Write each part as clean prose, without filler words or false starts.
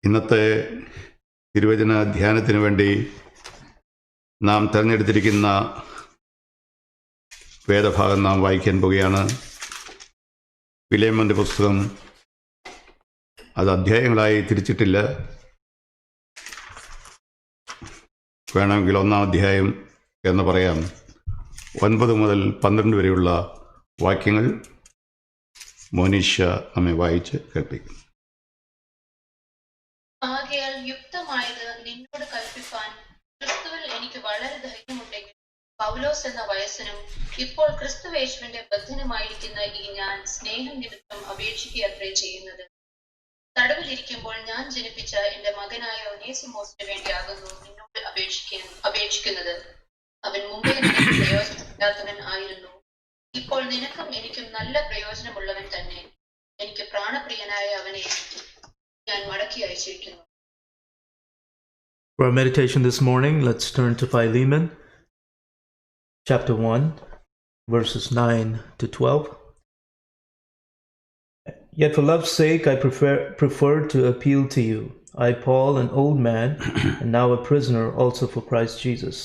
ഇന്നത്തെ തിരുവചന ധ്യാനത്തിന് വേണ്ടി നാം തിരഞ്ഞെടുത്തിരിക്കുന്ന വേദഭാഗം നാം വായിക്കാൻ പോവുകയാണ്. ഫിലേമോൻ്റെ പുസ്തകം. അത് അധ്യായങ്ങളായി തിരിച്ചിട്ടില്ല. വേണമെങ്കിൽ 1-ാം അധ്യായം എന്ന് പറയാം. 9 മുതൽ 12 വരെയുള്ള വാക്യങ്ങൾ മോനിഷ നമ്മെ വായിച്ച് കേൾപ്പിക്കും. ആകയാൽ യുക്തമായത് നിന്നോട് കൽപ്പിപ്പാൻ ക്രിസ്തുവിൽ എനിക്ക് വളരെ ധൈര്യമുണ്ടെങ്കിൽ പൗലോസ് എന്ന വയസ്സനും ഇപ്പോൾ ക്രിസ്തുവേശുവിന്റെ ബദ്ധനുമായിരിക്കുന്ന ഈ ഞാൻ സ്നേഹം നിമിത്തം അപേക്ഷിക്കുകയത്രേ ചെയ്യുന്നത്. തടവിലിരിക്കുമ്പോൾ ഞാൻ ജനിപ്പിച്ച എന്റെ മകനായ ഒനേസിമോസിന് വേണ്ടിയാകുന്നു നിന്നോട് അപേക്ഷിക്കുന്നത്. അവൻ മുമ്പേ നിനക്ക് പ്രയോജനമില്ലാത്തവൻ ആയിരുന്നു, ഇപ്പോൾ നിനക്കും എനിക്കും നല്ല പ്രയോജനമുള്ളവൻ തന്നെ. എനിക്ക് പ്രാണപ്രിയനായ അവനെ ഞാൻ മടക്കി അയച്ചിരിക്കുന്നു. For our meditation this morning, let's turn to Philemon, chapter 1, verses 9 to 12. Yet for love's sake I prefer to appeal to you, I, Paul, an old man, and now a prisoner also for Christ Jesus.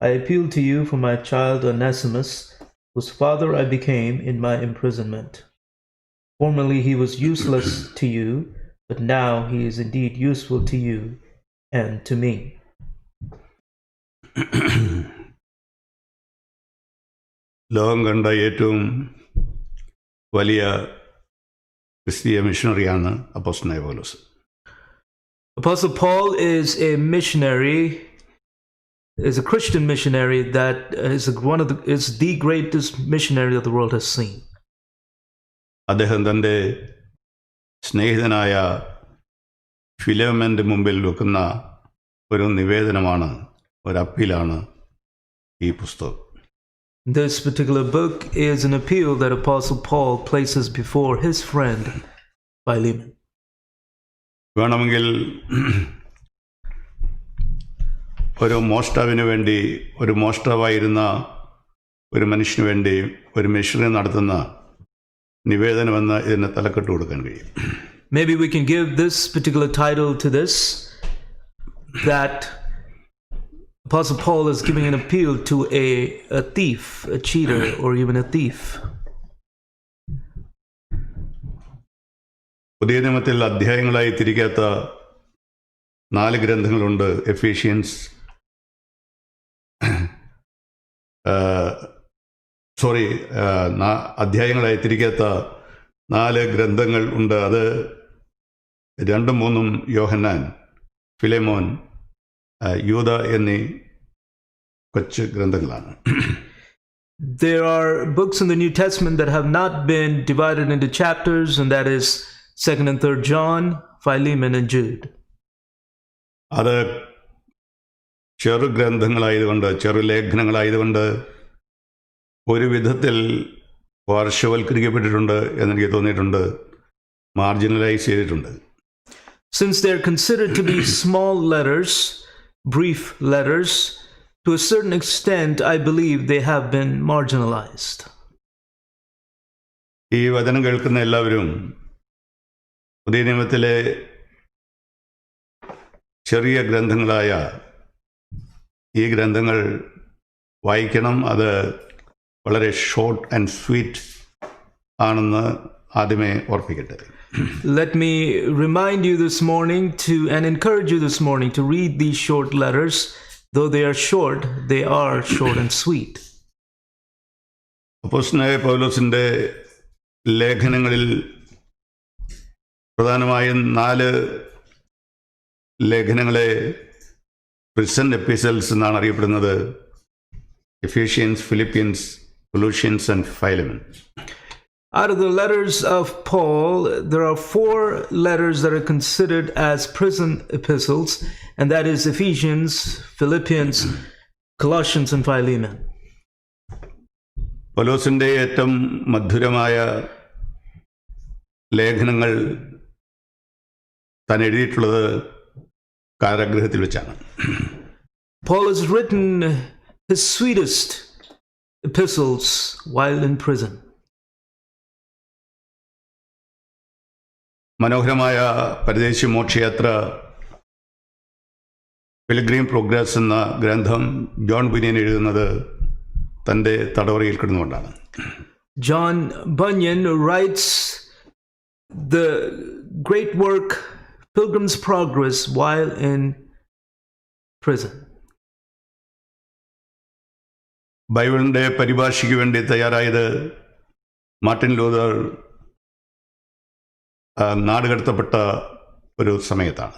I appeal to you for my child Onesimus, whose father I became in my imprisonment. Formerly he was useless to you, but now he is indeed useful to you and to me. ലോകം കണ്ട ഏറ്റവും വലിയ ക്രിസ്തീയ മിഷണറിയാണ് അപ്പോസ്തലനായ പൗലോസ്. Apostle Paul is a missionary, is a Christian missionary that is the greatest missionary that the world has seen. അദ്ദേഹം തൻ്റെ സ്നേഹിതനായ ഫിലേമൻ്റെ മുമ്പിൽ വെക്കുന്ന ഒരു നിവേദനമാണ്, ഒരു അപ്പീലാണ് ഈ പുസ്തകം. This particular book is an appeal that Apostle Paul places before his friend Philemon. വേണമെങ്കിൽ ഒരു മോഷ്ടാവിന് വേണ്ടി, ഒരു മോഷ്ടാവായിരുന്ന ഒരു മനുഷ്യന് വേണ്ടി ഒരു മിഷണറി നടത്തുന്ന നിവേദനമെന്ന് ഇതിന് തലക്കെട്ട് കൊടുക്കാൻ കഴിയും. Maybe we can give this particular title to this, that Apostle Paul is giving an appeal to a thief, a cheater, or even a thief. പുതിയ നിയമത്തിൽ അധ്യായങ്ങളായി തിരിക്കാത്ത 4 ഗ്രന്ഥങ്ങളുണ്ട്. എഫീഷ്യൻസ്, അധ്യായങ്ങളായി തിരിക്കാത്ത 4 ഗ്രന്ഥങ്ങൾ ഉണ്ട്. അത് 2ഉം 3ഉം യോഹന്നാൻ, ഫിലേമോൻ, യൂദ എന്നീ കൊച്ചു ഗ്രന്ഥങ്ങളാണ്. There are books in the New Testament that have not been divided into chapters, and that is 2nd and 3rd John, Philemon and Jude. അത് ചെറു ഗ്രന്ഥങ്ങളായതുകൊണ്ട്, ചെറുലേഖനങ്ങളായതുകൊണ്ട് ഒരു വിധത്തിൽ പാർശ്വവൽക്കരിക്കപ്പെട്ടിട്ടുണ്ട് എന്നെനിക്ക് തോന്നിയിട്ടുണ്ട്, മാർജിനലൈസ് ചെയ്തിട്ടുണ്ട്. Since they're considered to be small letters, brief letters, to a certain extent, I believe they have been marginalized. ഈ വചനം കേൾക്കുന്ന എല്ലാവരും പുതിയ നിയമത്തിലെ ചെറിയ ഗ്രന്ഥങ്ങളായ ഈ ഗ്രന്ഥങ്ങൾ വായിക്കണം. അത് വളരെ ഷോർട്ട് ആൻഡ് സ്വീറ്റ് ആണെന്ന് ആദ്യമേ ഓർപ്പിക്കട്ടെ. Let me remind you this morning and encourage you this morning to read these short letters. Though they are short and sweet. അപ്പോസ്തലനായ പൗലോസിന്റെ ലേഖനങ്ങളിൽ പ്രധാനമായും 4 ലേഖനങ്ങളെ പ്രിസൺ എപ്പിസൽസ് എന്നാണ് അറിയപ്പെടുന്നത്. Ephesians, Philippians, Colossians and Philemon. Out of the letters of Paul, there are 4 letters that are considered as prison epistles, and that is Ephesians, Philippians, Colossians, and Philemon. പൗലോസിന്റെ ഏറ്റവും മധുരമായ ലേഖനങ്ങൾ താൻ എഴുതിയിട്ടുള്ളത് കാരാഗൃഹത്തിൽ വെച്ചാണ്. Paul has written his sweetest epistles while in prison. മനോഹരമായ പരദേശി മോക്ഷയാത്ര pilgrim progress എന്ന ഗ്രന്ഥം ജോൺ ബുനിയൻ എഴുതുന്നത് തൻ്റെ തടവറയിൽ കിടന്നുകൊണ്ടാണ്. John Bunyan writes the great work Pilgrim's Progress while in prison. ബൈബിളിൻ്റെ പരിഭാഷയ്ക്ക് വേണ്ടി തയ്യാറായത് മാർട്ടിൻ ലൂതർ നാടുകടത്തപ്പെട്ട ഒരു സമയത്താണ്.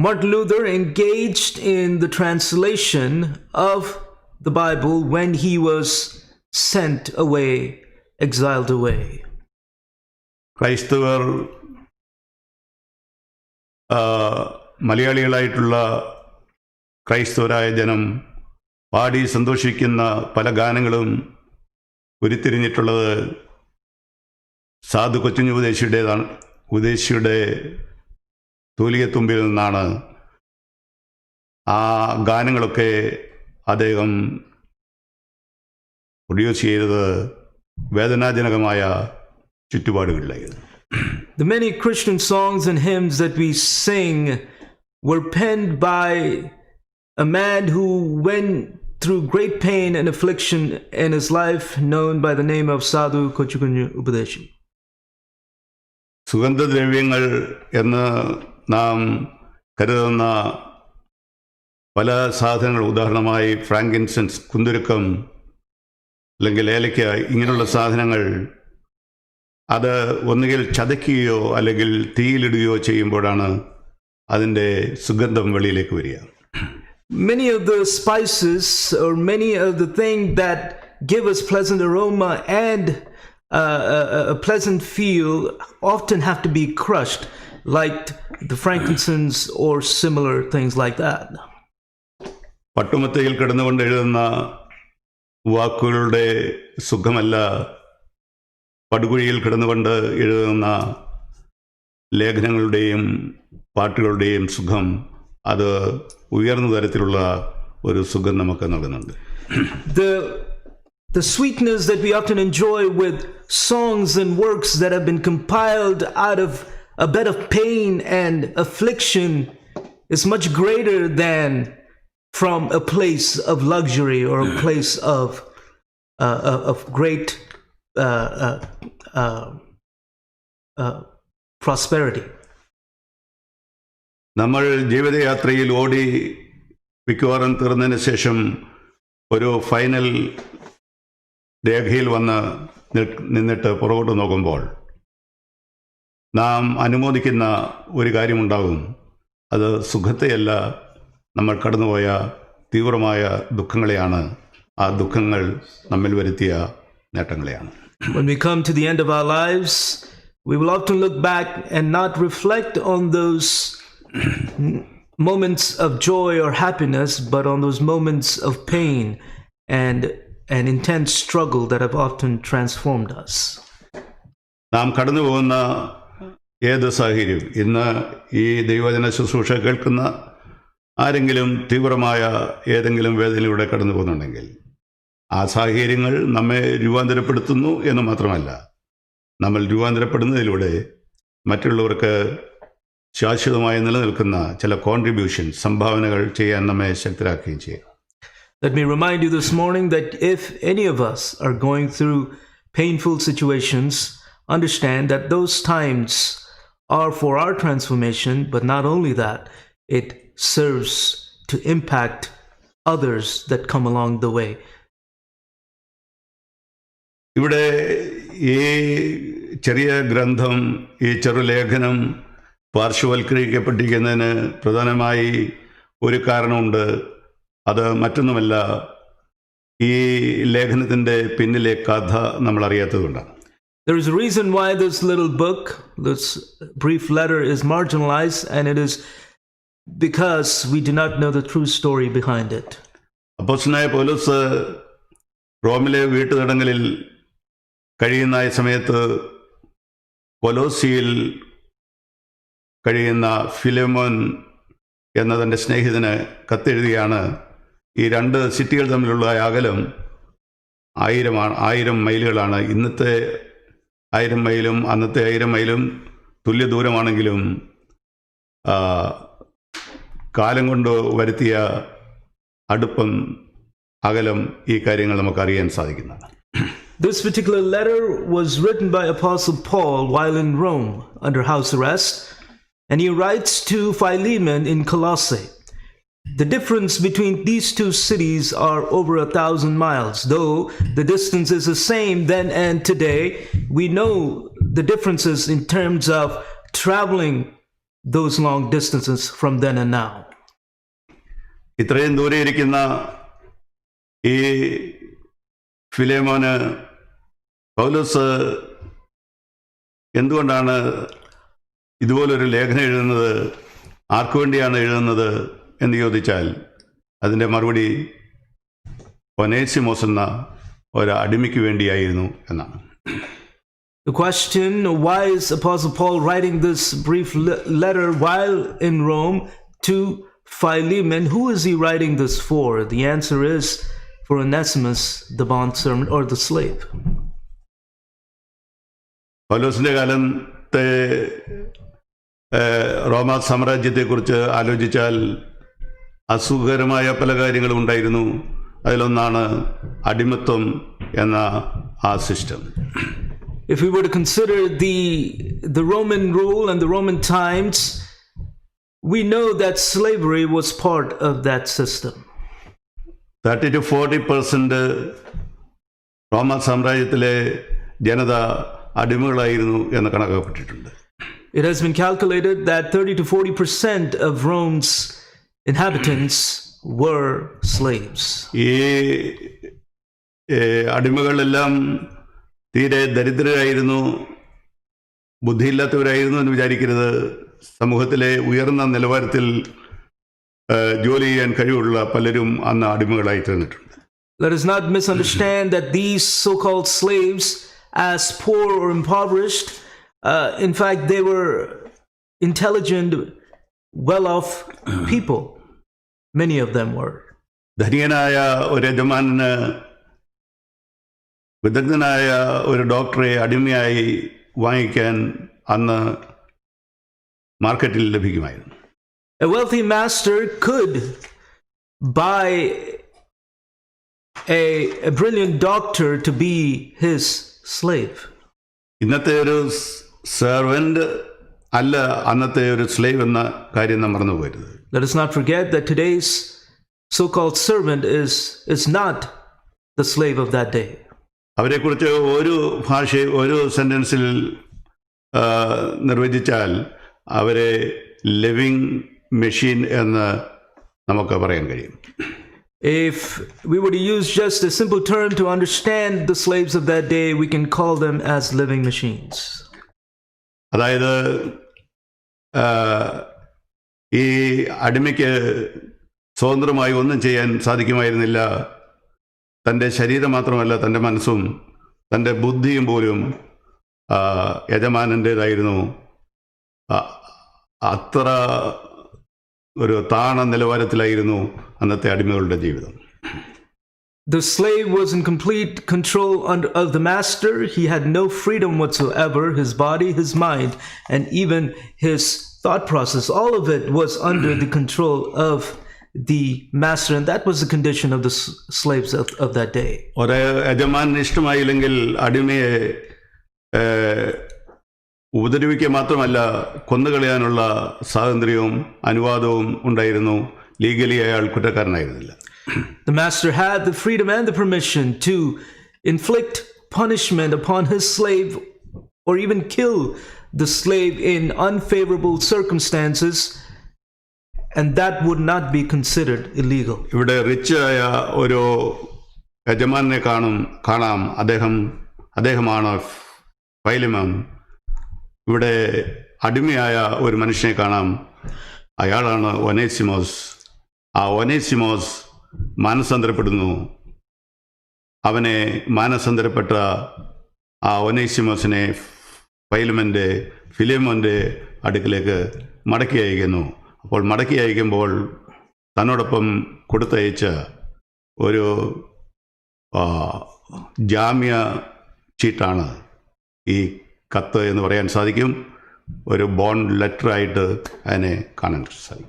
Martin Luther engaged in the translation of the Bible when he was sent away, exiled away. ക്രൈസ്തവർ മലയാളികളായിട്ടുള്ള ക്രൈസ്തവരായ ജനം പാടി സന്തോഷിക്കുന്ന പല ഗാനങ്ങളും ഉരുത്തിരിഞ്ഞിട്ടുള്ളത് സാധു കൊച്ചുഞ്ഞു ഉപദേശിയുടെ തൂലികത്തുമ്പിൽ നിന്നാണ്. ആ ഗാനങ്ങളൊക്കെ അദ്ദേഹം പ്രൊഡ്യൂസ് ചെയ്തത് വേദനാജനകമായ ചുറ്റുപാടുകളിലായിരുന്നു. The many Christian songs and hymns that we sing were penned by a man who went through great pain and affliction in his life, known by the name of Sadhu Kochukunju Upadeshi. സുഗന്ധദ്രവ്യങ്ങൾ എന്ന് നാം കരുതുന്ന പല സാധനങ്ങൾ, ഉദാഹരണമായി frankincense, കുന്തുരുക്കം, അല്ലെങ്കിൽ ഏലയ്ക്ക, ഇങ്ങനെയുള്ള സാധനങ്ങൾ അത് ഒന്നുകിൽ ചതയ്ക്കുകയോ അല്ലെങ്കിൽ തീയിലിടുകയോ ചെയ്യുമ്പോഴാണ് അതിൻ്റെ സുഗന്ധം വെളിയിലേക്ക് വരിക. Many of the spices or many of the things that give us pleasant aroma and a pleasant feel often have to be crushed, like the frankincense or similar things like that. പട്ടുമത്തയിൽ കിടന്നുകൊണ്ട് എഴുതുന്ന വാക്കുകളുടെ സുഖമല്ല പടുകുഴിയിൽ കിടന്നുകൊണ്ട് എഴുതുന്ന ലേഖനങ്ങളുടെയും പാട്ടുകളുടെയും സുഖം. അത് ഉയർന്ന തരത്തിലുള്ള ഒരു സുഖം നമുക്ക് നൽകുന്നുണ്ട്. The sweetness that we often enjoy with songs and works that have been compiled out of a bed of pain and affliction is much greater than from a place of luxury or a place of great prosperity. നമ്മൾ ജീവിതയാത്രയിൽ ഓടി മിക്കവാറും തീർന്നതിന് ശേഷം ഒരു final രേഖയിൽ വന്ന് നിന്നിട്ട് പുറകോട്ട് നോക്കുമ്പോൾ നാം അനുമോദിക്കുന്ന ഒരു കാര്യമുണ്ടാകും. അത് സുഖത്തെയല്ല, നമ്മൾ കടന്നുപോയ തീവ്രമായ ദുഃഖങ്ങളെയാണ്. ആ ദുഃഖങ്ങൾ നമ്മിൽ വരുത്തിയ നേട്ടങ്ങളെയാണ്. When we come to the end of our lives, we will often look back and not reflect on those moments of joy or happiness, but on those moments of pain and an intense struggle that have often transformed us. നാം കടന്നു പോകുന്ന ഏത് സാഹചര്യം, ഇന്ന് ഈ ദൈവവചന ശുശ്രൂഷ കേൾക്കുന്ന ആരെങ്കിലും തീവ്രമായ ഏതെങ്കിലും വേദനയിലൂടെ കടന്നു പോകുന്നുണ്ടെങ്കിൽ ആ സാഹചര്യങ്ങൾ നമ്മെ രൂപാന്തരപ്പെടുത്തുന്നു എന്ന് മാത്രമല്ല, നമ്മൾ രൂപാന്തരപ്പെടുന്നതിലൂടെ മറ്റുള്ളവർക്ക് ശാശ്വതമായി നിലനിൽക്കുന്ന ചില സംഭാവനകൾ ചെയ്യാൻ നമ്മെ ശക്തരാക്കുകയും ചെയ്യും. Let me remind you this morning that if any of us are going through painful situations, understand that those times are for our transformation, but not only that, it serves to impact others that come along the way. ഇവിടെ ഈ ചെറിയ ഗ്രന്ഥം, ഈ ചെറുലേഖനം പാർശ്വവൽക്കരിക്കപ്പെട്ടിരിക്കുന്നതിന് പ്രധാനമായി ഒരു കാരണമുണ്ട്. അത് മറ്റൊന്നുമല്ല, ഈ ലേഖനത്തിൻ്റെ പിന്നിലെ കഥ നമ്മൾ അറിയാത്തതുകൊണ്ടാണ്. There is a reason why this little book, this brief letter is marginalized, and it is because we do not know the true story behind it. അപ്പോസ്തലനായ പൗലോസ് റോമിലെ വീട്ടുതടങ്കലിൽ കഴിയുന്ന സമയത്ത് കൊലോസിയിൽ കഴിയുന്ന ഫിലെമോൻ എന്ന തൻ്റെ സ്നേഹിതന് കത്തെഴുതിയാണ്. ഈ രണ്ട് സിറ്റികൾ തമ്മിലുള്ള അകലം 1000 മൈലുകളാണ്. ഇന്നത്തെ 1000 മൈലും അന്നത്തെ 1000 മൈലും തുല്യ ദൂരമാണെങ്കിലും കാലം കൊണ്ട് വരുത്തിയ അടുപ്പം അകലം ഈ കാര്യങ്ങൾ നമുക്ക് അറിയാൻ സാധിക്കുന്നതാണ്. This particular letter was written by Apostle Paul while in Rome under house arrest, and he writes to Philemon in Colossae. The difference between these two cities are over 1,000 miles. Though the distance is the same then and today, we know the differences in terms of traveling those long distances from then and now. ഇത്രയും ദൂരെ ഇരിക്കുന്ന ഈ ഫിലേമോന് പൗലോസ് എന്തുകൊണ്ടാണ് ഇതുപോലൊരു ലേഖനം എഴുതുന്നത്, ആർക്കു വേണ്ടിയാണ് എഴുതുന്നത് എന്ന് ചോദിച്ചാൽ അതിൻ്റെ മറുപടി ഒനേസിമോസ് എന്ന ഒരു അടിമയ്ക്ക് വേണ്ടിയായിരുന്നു എന്നാണ്. The question, why is Apostle Paul writing this brief letter while in Rome to Philemon? Who is he writing this for? The answer is for Onesimus, the bondservant or the slave. പൗലോസിൻ്റെ കാലത്തെ റോമ സാമ്രാജ്യത്തെക്കുറിച്ച് ആലോചിച്ചാൽ അസുഖകരമായ പല കാര്യങ്ങളും ഉണ്ടായിരുന്നു. അതിലൊന്നാണ് അടിമത്വം എന്ന ആ system. If we were to consider the Roman rule and the Roman times, we know that slavery was part of that system. 30 to 40% റോമ സാമ്രാജ്യത്തിലെ ജനത അടിമകളായിരുന്നു എന്ന് കണക്കാക്കപ്പെട്ടിട്ടുണ്ട്. It has been calculated that 30 to 40% of Rome's inhabitants were slaves. ഈ അടിമകളെല്ലാം തീരെ ദരിദ്രരായിരുന്നു, ബുദ്ധിയില്ലാത്തവരായിരുന്നു എന്ന് വിചാരിക്കരുത്. സമൂഹത്തിലെ ഉയർന്ന നിലവാരത്തിൽ ജോലി ചെയ്യാൻ കഴിവുള്ള പലരും അന്ന് അടിമകളായി തീർന്നിട്ടുണ്ട്. Let us not misunderstand that these so-called slaves as poor or impoverished. In fact, they were intelligent, well-off people. Many of them were. ധനികനായ ഒരു യജമാനന് വിദഗ്ധനായ ഒരു ഡോക്ടറെ അടിമയായി വാങ്ങിക്കാൻ അന്ന് മാർക്കറ്റിൽ ലഭിക്കുമായിരുന്നു. A wealthy master could buy a brilliant doctor to be his slave. ഇന്നത്തെ ഒരു സെർവൻ്റ് അല്ല അന്നത്തെ ഒരു സ്ലേവ് എന്ന കാര്യം നാം മറന്നു പോകരുത്. Let us not forget that today's so-called servant is not the slave of that day. അവരെക്കുറിച്ച് ഒരു സെൻറ്റൻസിൽ നിർവചിച്ചാൽ അവരെ ലിവിങ് മെഷീൻ എന്ന് നമുക്ക് പറയാൻ കഴിയും. If we were to use just a simple term to understand the slaves of that day, we can call them as living machines. അതായത് ഈ അടിമയ്ക്ക് സ്വതന്ത്രമായി ഒന്നും ചെയ്യാൻ സാധിക്കുമായിരുന്നില്ല. തൻ്റെ ശരീരം മാത്രമല്ല, തൻ്റെ മനസ്സും തൻ്റെ ബുദ്ധിയും പോലും യജമാനൻ്റേതായിരുന്നു. അത്ര ഒരു താണ നിലവാരത്തിലായിരുന്നു അന്നത്തെ അടിമകളുടെ ജീവിതം. The slave was in complete control of the master. He had no freedom whatsoever. His body, his mind, and even his thought process, all of it was under the control of the master, and that was the condition of the slaves of that day. ഒരു യജമാനന് ഇഷ്ടമായില്ലെങ്കിൽ അടിമയെ ഉപദ്രവിക്കുക മാത്രമല്ല, കൊന്നുകളയാനുള്ള സ്വാതന്ത്ര്യവും അനുവാദവും ഉണ്ടായിരുന്നു. Legally അയാൾ കുറ്റക്കാരനായിരുന്നില്ല. The master had the freedom and the permission to inflict punishment upon his slave or even kill the slave in unfavorable circumstances, and that would not be considered illegal. ഇവിടെ rich ആയ ഒരു യജമാനെ കാണാം. അദ്ദേഹമാണ് ഫൈലിമോൻ. ഇവിടെ അടിമയായ ഒരു മനുഷ്യനെ കാണാം. അയാളാണ് ഒനേസിമോസ്. ആ ഒനേസിമോസ് മാനസാന്തരപ്പെടുന്നു. അവനെ മാനസാന്തരപ്പെട്ട ആ ഒനേസിമോസിനെ ഫിലേമോൻ്റെ അടുക്കിലേക്ക് മടക്കി അയക്കുന്നു. അപ്പോൾ മടക്കി അയക്കുമ്പോൾ തന്നോടൊപ്പം കൊടുത്തയച്ച ഒരു ജാമ്യ ചീട്ടാണ് ഈ കത്ത് എന്ന് പറയാൻ സാധിക്കും. ഒരു ബോണ്ട് ലെറ്ററായിട്ട് അതിനെ കാണാൻ സാധിക്കും.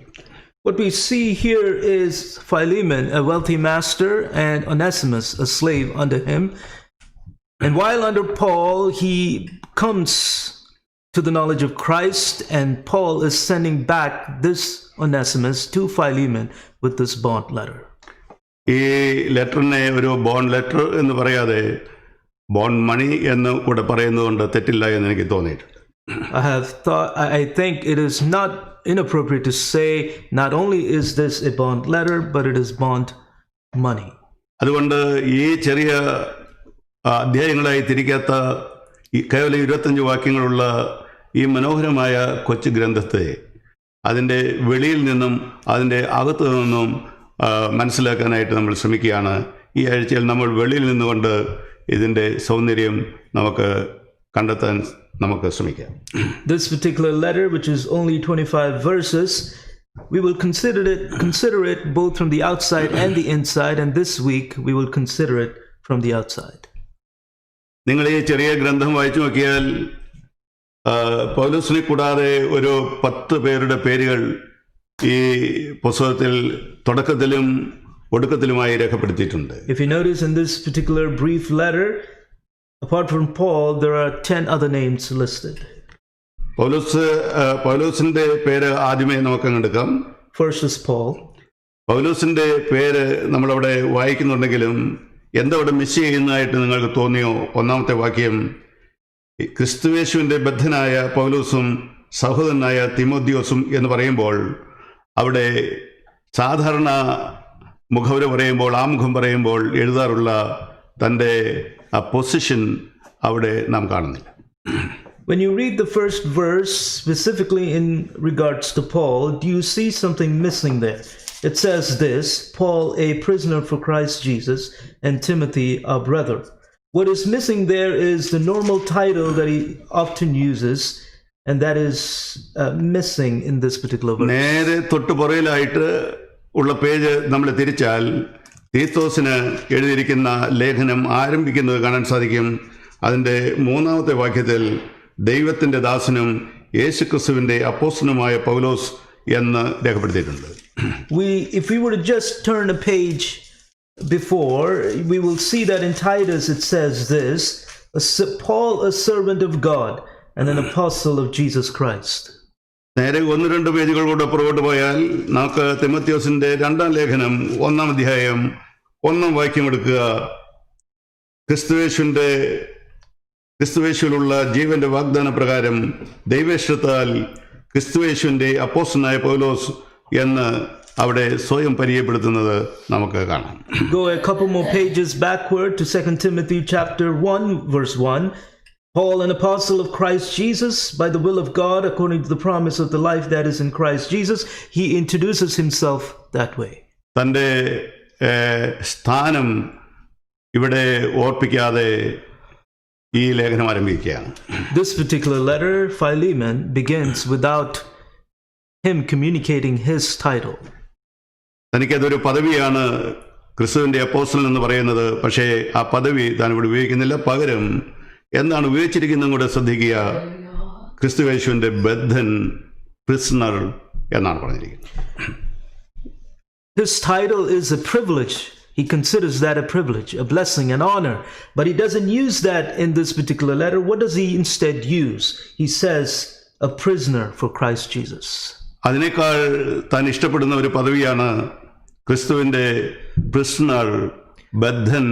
What we see here is Philemon, a wealthy master, and Onesimus, a slave under him. And while under Paul, he comes to the knowledge of Christ, and Paul is sending back this Onesimus to Philemon with this bond letter. ഈ ലെറ്ററിനെ ഒരു bond letter എന്ന് പറയാതെ bond മണി എന്ന് കൂടെ പറയുന്നതുകൊണ്ട് തെറ്റില്ല എന്ന് എനിക്ക് തോന്നിയിട്ടുണ്ട്. I think it is not inappropriate to say not only is this a bond letter, but it is bond money. അതുകൊണ്ട് ഈ ചെറിയ അധ്യായങ്ങളായി തിരിക്കാത്ത കേവലം 25 വാക്യങ്ങളുള്ള ഈ മനോഹരമായ കൊച്ചു ഗ്രന്ഥത്തെ അതിൻ്റെ വെളിയിൽ നിന്നും അതിൻ്റെ അകത്തു നിന്നും മനസ്സിലാക്കാനായിട്ട് നമ്മൾ ശ്രമിക്കുകയാണ്. ഈ ആഴ്ചയിൽ നമ്മൾ വെളിയിൽ നിന്നുകൊണ്ട് ഇതിൻ്റെ സൗന്ദര്യം നമുക്ക് കണ്ടെത്താൻ നമുക്ക് ശ്രമിക്കാം. This particular letter, which is only 25 verses, we will consider it both from the outside and the inside, and this week we will consider it from the outside. നിങ്ങൾ ഈ ചെറിയ ഗ്രന്ഥം വായിച്ചു നോക്കിയാൽ പൗലോസിനെ കൂടാതെ ഒരു 10 പേരുടെ പേരുകൾ ഈ പുസ്തകത്തിൽ തുടക്കത്തിലും ഒടുക്കത്തിലുമായി രേഖപ്പെടുത്തിയിട്ടുണ്ട്. If you notice in this particular brief letter, apart from Paul, there are 10 other names listed. പൗലോസിന്റെ പേര് ആദ്യമേ നമുക്ക് എടുക്കാം. First is Paul. പൗലോസിന്റെ പേര് നമ്മളവിടെ വായിക്കുന്നുണ്ടെങ്കിലും എന്തവിടെ മിസ് ചെയ്യുന്നതായിട്ട് നിങ്ങൾക്ക് തോന്നിയോ? ഒന്നാമത്തെ വാക്യം, ക്രിസ്തുയേശുവിൻ്റെ ബദ്ധനായ പൗലോസും സഹോദരനായ തിമോഥെയോസും എന്ന് പറയുമ്പോൾ അവിടെ സാധാരണ മുഖവര പറയുമ്പോൾ, ആമുഖം പറയുമ്പോൾ എഴുതാറുള്ള തൻ്റെ ആ പൊസിഷൻ അവിടെ നാം കാണുന്നില്ല. When you read the first verse, specifically in regards to Paul, do you see something missing there? It says this: Paul, a prisoner for Christ Jesus, and Timothy, our brother. What is missing there is the normal title that he often uses, and that is missing in this particular verse. നേരെ തൊട്ട് പുറയിലായിട്ട് ഉള്ള page നമ്മൾ തിരിച്ചാൽ തീത്തോസിന് എഴുതിയിരിക്കുന്ന ലേഖനം ആരംഭിക്കുന്നത് കാണാൻ സാധിക്കും. അതിൻ്റെ 3-ാമത്തെ വാക്യത്തിൽ ദൈവത്തിൻ്റെ ദാസനും യേശുക്രിസ്തുവിൻ്റെ അപ്പോസ്തലനുമായ പൗലോസ് എന്ന് രേഖപ്പെടുത്തിയിട്ടുണ്ട്. If we were to just turn a page before, we will see that in Titus it says this: Paul, a servant of God and an apostle of Jesus Christ. നേരെ 1-2 പേജുകൾ കൂടെ പുറകോട്ട് പോയാൽ നമുക്ക് തിമോഥെയോസിന്റെ 2-ാം ലേഖനം 1-ാം അധ്യായം 1-ാം വാക്യം എടുക്കുക. ക്രിസ്തുയേശുവിലുള്ള ജീവന്റെ വാഗ്ദാന പ്രകാരം ദൈവേഷ്ടത്താൽ ക്രിസ്തുയേശുവിന്റെ അപ്പോസ്തലനായ പൗലോസ് എന്ന് അവിടെ സ്വയം പരിചയപ്പെടുത്തുന്നത് നമുക്ക് കാണാം. Go a couple more pages backward to 2 Timothy chapter 1 verse 1. Paul, an apostle of Christ Jesus, by the will of God, according to the promise of the life that is in Christ Jesus. He introduces himself that way. തൻ്റെ സ്ഥാനം ഇവിടെ ഓർപ്പിക്കാതെ ഈ ലേഖനം ആരംഭിക്കുകയാണ്. This particular letter, Philemon, begins without him communicating his title. തനിക്കതൊരു പദവിയാണ് ക്രിസ്തുവിൻ്റെ അപ്പോസ്തലൻ എന്ന് പറയുന്നത്. പക്ഷേ ആ പദവി താൻ ഇവിടെ ഉപയോഗിക്കുന്നില്ല. പകരം എന്താണ് ഉപയോഗിച്ചിരിക്കുന്നത് കൂടെ ശ്രദ്ധിക്കുക. ക്രിസ്തുയേശുവിൻ്റെ ബദ്ധൻ, പ്രിസണർ എന്നാണ് പറഞ്ഞിരിക്കുന്നത്. His title is a privilege. He considers that a privilege, a blessing, an honor. But he doesn't use that in this particular letter. What does he instead use? He says, a prisoner for Christ Jesus. അതിനേക്കാൾ താൻ ഇഷ്ടപ്പെടുന്ന ഒരു പദവിയാണ് ക്രിസ്തുവിൻ്റെ prisoner, ബദ്ധൻ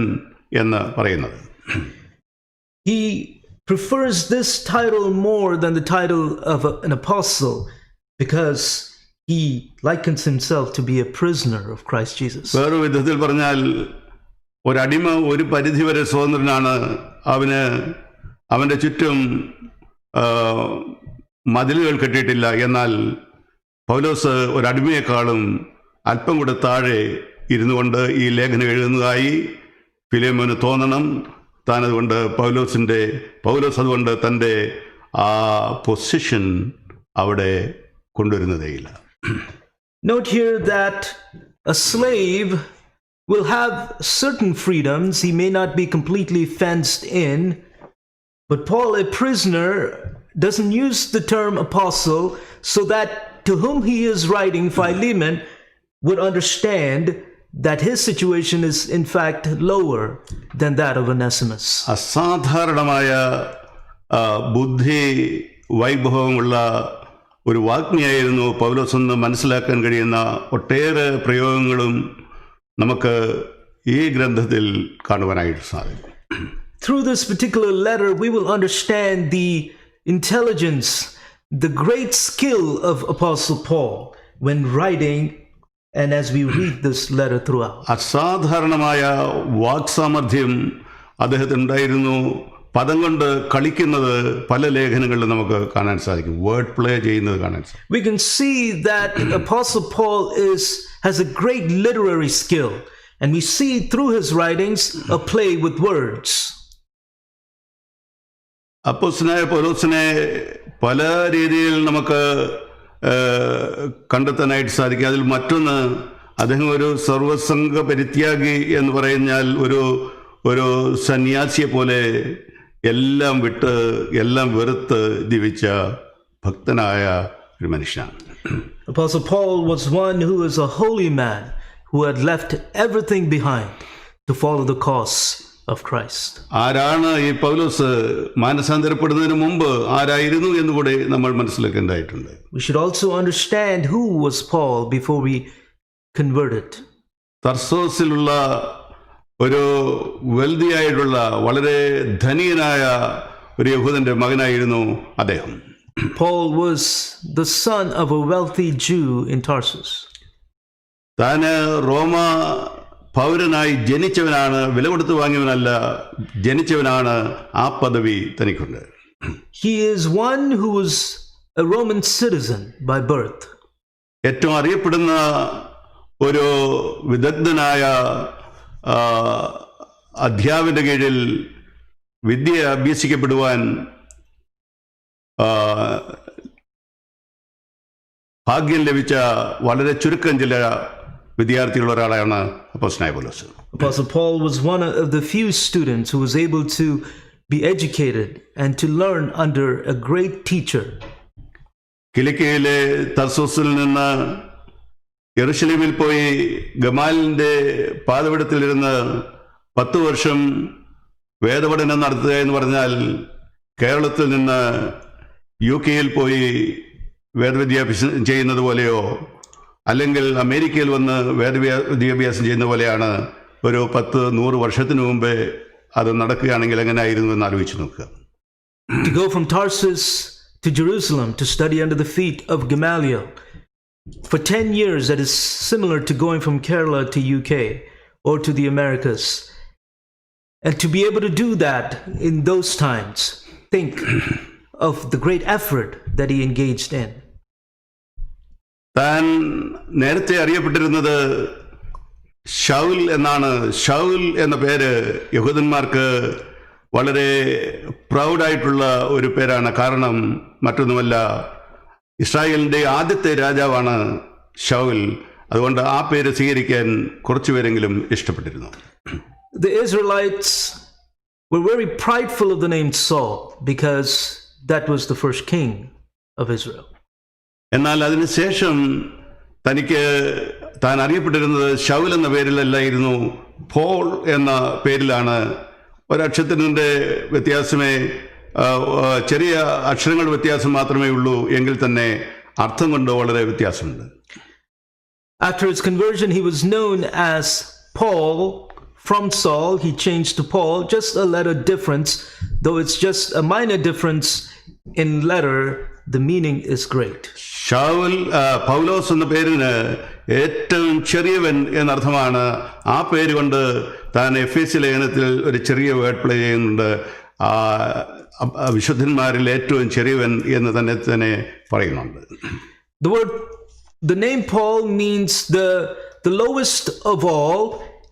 എന്ന് പറയുന്നത്. He prefers this title more than the title of an apostle because he likens himself to be a prisoner of Christ Jesus. വേറൊരു വിധത്തിൽ പറഞ്ഞാൽ ഒരടിമ ഒരു പരിധിവരെ സ്വതന്ത്രനാണ്. അവൻ്റെ ചുറ്റും മതിലുകൾ കെട്ടിയിട്ടില്ല. എന്നാൽ പൗലോസ് ഒരടിമയെക്കാളും അല്പം കൂടെ താഴെ ഇരുന്നു കൊണ്ട് ഈ ലേഖനം എഴുതുന്നതായി ഫിലേമോന് തോന്നണം. താനതുകൊണ്ട് പൗലോസ് അതുകൊണ്ട് തൻ്റെ ആ പൊസിഷൻ അവിടെ കൊണ്ടുവരുന്നതേയില്ല. Note here that a slave will have certain freedoms. He may not be completely fenced in. But Paul, a prisoner, doesn't use the term apostle so that to whom he is writing, Philemon, would understand that his situation is in fact lower than that of Onesimus. അസാധാരണമായ ബുദ്ധി വൈഭവമുള്ള ഒരു വാഗ്മിയായിരുന്നു പൗലോസ് എന്ന് മനസ്സിലാക്കാൻ കഴിയുന്ന ഒട്ടേറെ പ്രയോഗങ്ങളും നമുക്ക് ഈ ഗ്രന്ഥത്തിൽ കാണുവാനായിട്ട് സാധിക്കും. Through this particular letter, we will understand the intelligence, the great skill of Apostle Paul when writing, and as we read this letter throughout. അസാധാരണമായ വാക്സാമർഥ്യം അദ്ദേഹത്തിനുണ്ടായിരുന്നു. പദം കൊണ്ട് കളിക്കുന്നത് പല ലേഖനങ്ങളിലും നമുക്ക് കാണാൻ സാധിക്കും. വേർഡ് പ്ലേ ചെയ്യുന്നത് കാണാൻ സാധിക്കും. We can see that Apostle Paul has a great literary skill, and we see through his writings a play with words. അപ്പോസ്തലനായ പൗലോസിനെ പല രീതിയിൽ നമുക്ക് കണ്ടെത്താനായിട്ട് സാധിക്കും. അതിൽ മറ്റൊന്ന്, അദ്ദേഹം ഒരു സർവസംഘ പരിത്യാഗി എന്ന് പറഞ്ഞാൽ ഒരു സന്യാസിയെ പോലെ എല്ലാം വിട്ട് എല്ലാം വെറുത്ത് ജീവിച്ച ഭക്തനായ ഒരു മനുഷ്യനാണ്. Apostle Paul was one who is a holy man who had left everything behind to follow the cause of Christ. ആരാണ് ഈ പൗലോസ്? മാനസാന്തരപ്പെടുന്നതിന് മുമ്പ് ആരായിരുന്നു എന്നുകൂടെ നമ്മൾ മനസ്സിലാക്കേണ്ടതായിട്ടുണ്ട്. We should also understand who was Paul before we converted. തർസോസിലുള്ള ഒരു വെൽതിയായിട്ടുള്ള വളരെ ധനികനായ ഒരു യഹൂദന്റെ മകനായിരുന്നു അദ്ദേഹം. Paul was the son of a wealthy Jew in Tarsus. താന് റോമ പൗരനായി ജനിച്ചവനാണ്, വില കൊടുത്ത് വാങ്ങിയവനല്ല, ജനിച്ചവനാണ്. ആ പദവി തനിക്കുണ്ട്. He is one who was a Roman citizen by birth. ഏറ്റവും അറിയപ്പെടുന്ന ഒരു വിദഗ്ധനായ അധ്യാപകന്റെ കീഴിൽ വിദ്യ അഭ്യസിക്കപ്പെടുവാൻ ഭാഗ്യം ലഭിച്ച വളരെ ചുരുക്കം ചില വിദ്യാർത്ഥികളുള്ള ഒരാളാണ് അപ്പോസ്തലനായ പൗലോസ്. Apostle Paul was one of the few students who was able to be educated and to learn under a great teacher. കിലിക്കിയയിലെ തർസോസിൽ നിന്ന് യെരുശലേമിൽ പോയി ഗമാലിന്റെ പാദപീഠത്തിലിരുന്ന് 10 വർഷം വേദപഠനം നടത്തുക എന്ന് പറഞ്ഞാൽ കേരളത്തിൽ നിന്ന് UK പോയി വേദവിദ്യാഭ്യാസം ചെയ്യുന്നത് പോലെയോ അല്ലെങ്കിൽ അമേരിക്കയിൽ വന്ന് വിദ്യാഭ്യാസം ചെയ്യുന്ന പോലെയാണ്. ഒരു 10-100 വർഷത്തിന് മുമ്പേ അത് നടക്കുകയാണെങ്കിൽ എങ്ങനെയായിരുന്നു എന്ന് ആലോചിച്ച് നോക്കുക. To go from Tarsus to Jerusalem to study under the feet of Gamaliel for 10 years, that is similar to going from Kerala to UK or to the Americas. And to be able to do that in those times, think of the great effort that he engaged in. താൻ നേരത്തെ അറിയപ്പെട്ടിരുന്നത് ശൗൽ എന്നാണ്. ശൗൽ എന്ന പേര് യഹൂദന്മാർക്ക് വളരെ പ്രൗഡായിട്ടുള്ള ഒരു പേരാണ്. കാരണം മറ്റൊന്നുമല്ല, ഇസ്രായേലിൻ്റെ ആദ്യത്തെ രാജാവാണ് ശൗൽ. അതുകൊണ്ട് ആ പേര് സ്വീകരിക്കാൻ കുറച്ചുപേരെങ്കിലും ഇഷ്ടപ്പെട്ടിരുന്നു. The Israelites were very prideful of the name Saul because that was the first king of Israel. എന്നാൽ അതിനുശേഷം താൻ അറിയപ്പെട്ടിരുന്നത് ശൗൽ എന്ന പേരിലല്ലായിരുന്നു, പോൾ എന്ന പേരിലാണ്. ഒരക്ഷരത്തിൻ്റെ വ്യത്യാസമേ, ചെറിയ അക്ഷരങ്ങളുടെ വ്യത്യാസം മാത്രമേ ഉള്ളൂ, എങ്കിൽ തന്നെ അർത്ഥം കൊണ്ട് വളരെ വ്യത്യാസമുണ്ട്. After his conversion, he was known as Paul. From Saul, he changed to Paul, just a letter difference. Though it's just a minor difference in letter, the meaning is great. പൗലോസ് എന്ന പേരിന് ഏറ്റവും ചെറിയവൻ എന്നർത്ഥമാണ്. ആ പേര് കൊണ്ട് താൻ എഫേസ്യ ലേഖനത്തിൽ ഒരു ചെറിയ വേർഡ് പ്ലേ ചെയ്യുന്നുണ്ട്. വിശുദ്ധന്മാരിൽ ഏറ്റവും ചെറിയവൻ എന്ന് തന്നെ പറയുന്നുണ്ട്. The name Paul means the lowest of all,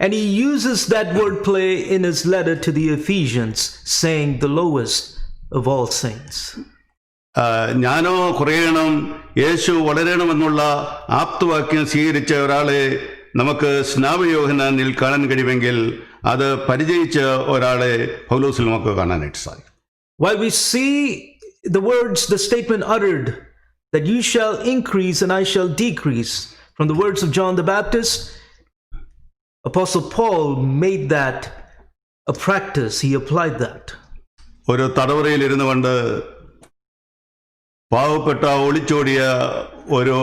and he uses that word play in his letter to the Ephesians, saying the lowest of all saints. ഞാനോ കുറയണം, യേശു വളരണമെന്നുള്ള ആപ്തവാക്യം സ്വീകരിച്ച ഒരാളെ നമുക്ക് സ്നാപയോഹന്നാനിൽ കാണാൻ കഴിയുമെങ്കിൽ അത് പരിചയിച്ച ഒരാളെ പൗലോസിൽ നമുക്ക് കാണാനായിട്ട് സാധിക്കും. While we see the statement uttered that you shall increase and I shall decrease, from the words of John the Baptist, Apostle Paul made that a practice. He applied that. ഒരു തടവറയിൽ ഇരുന്നു കൊണ്ട് പാവപ്പെട്ട ഒളിച്ചോടിയ ഒരു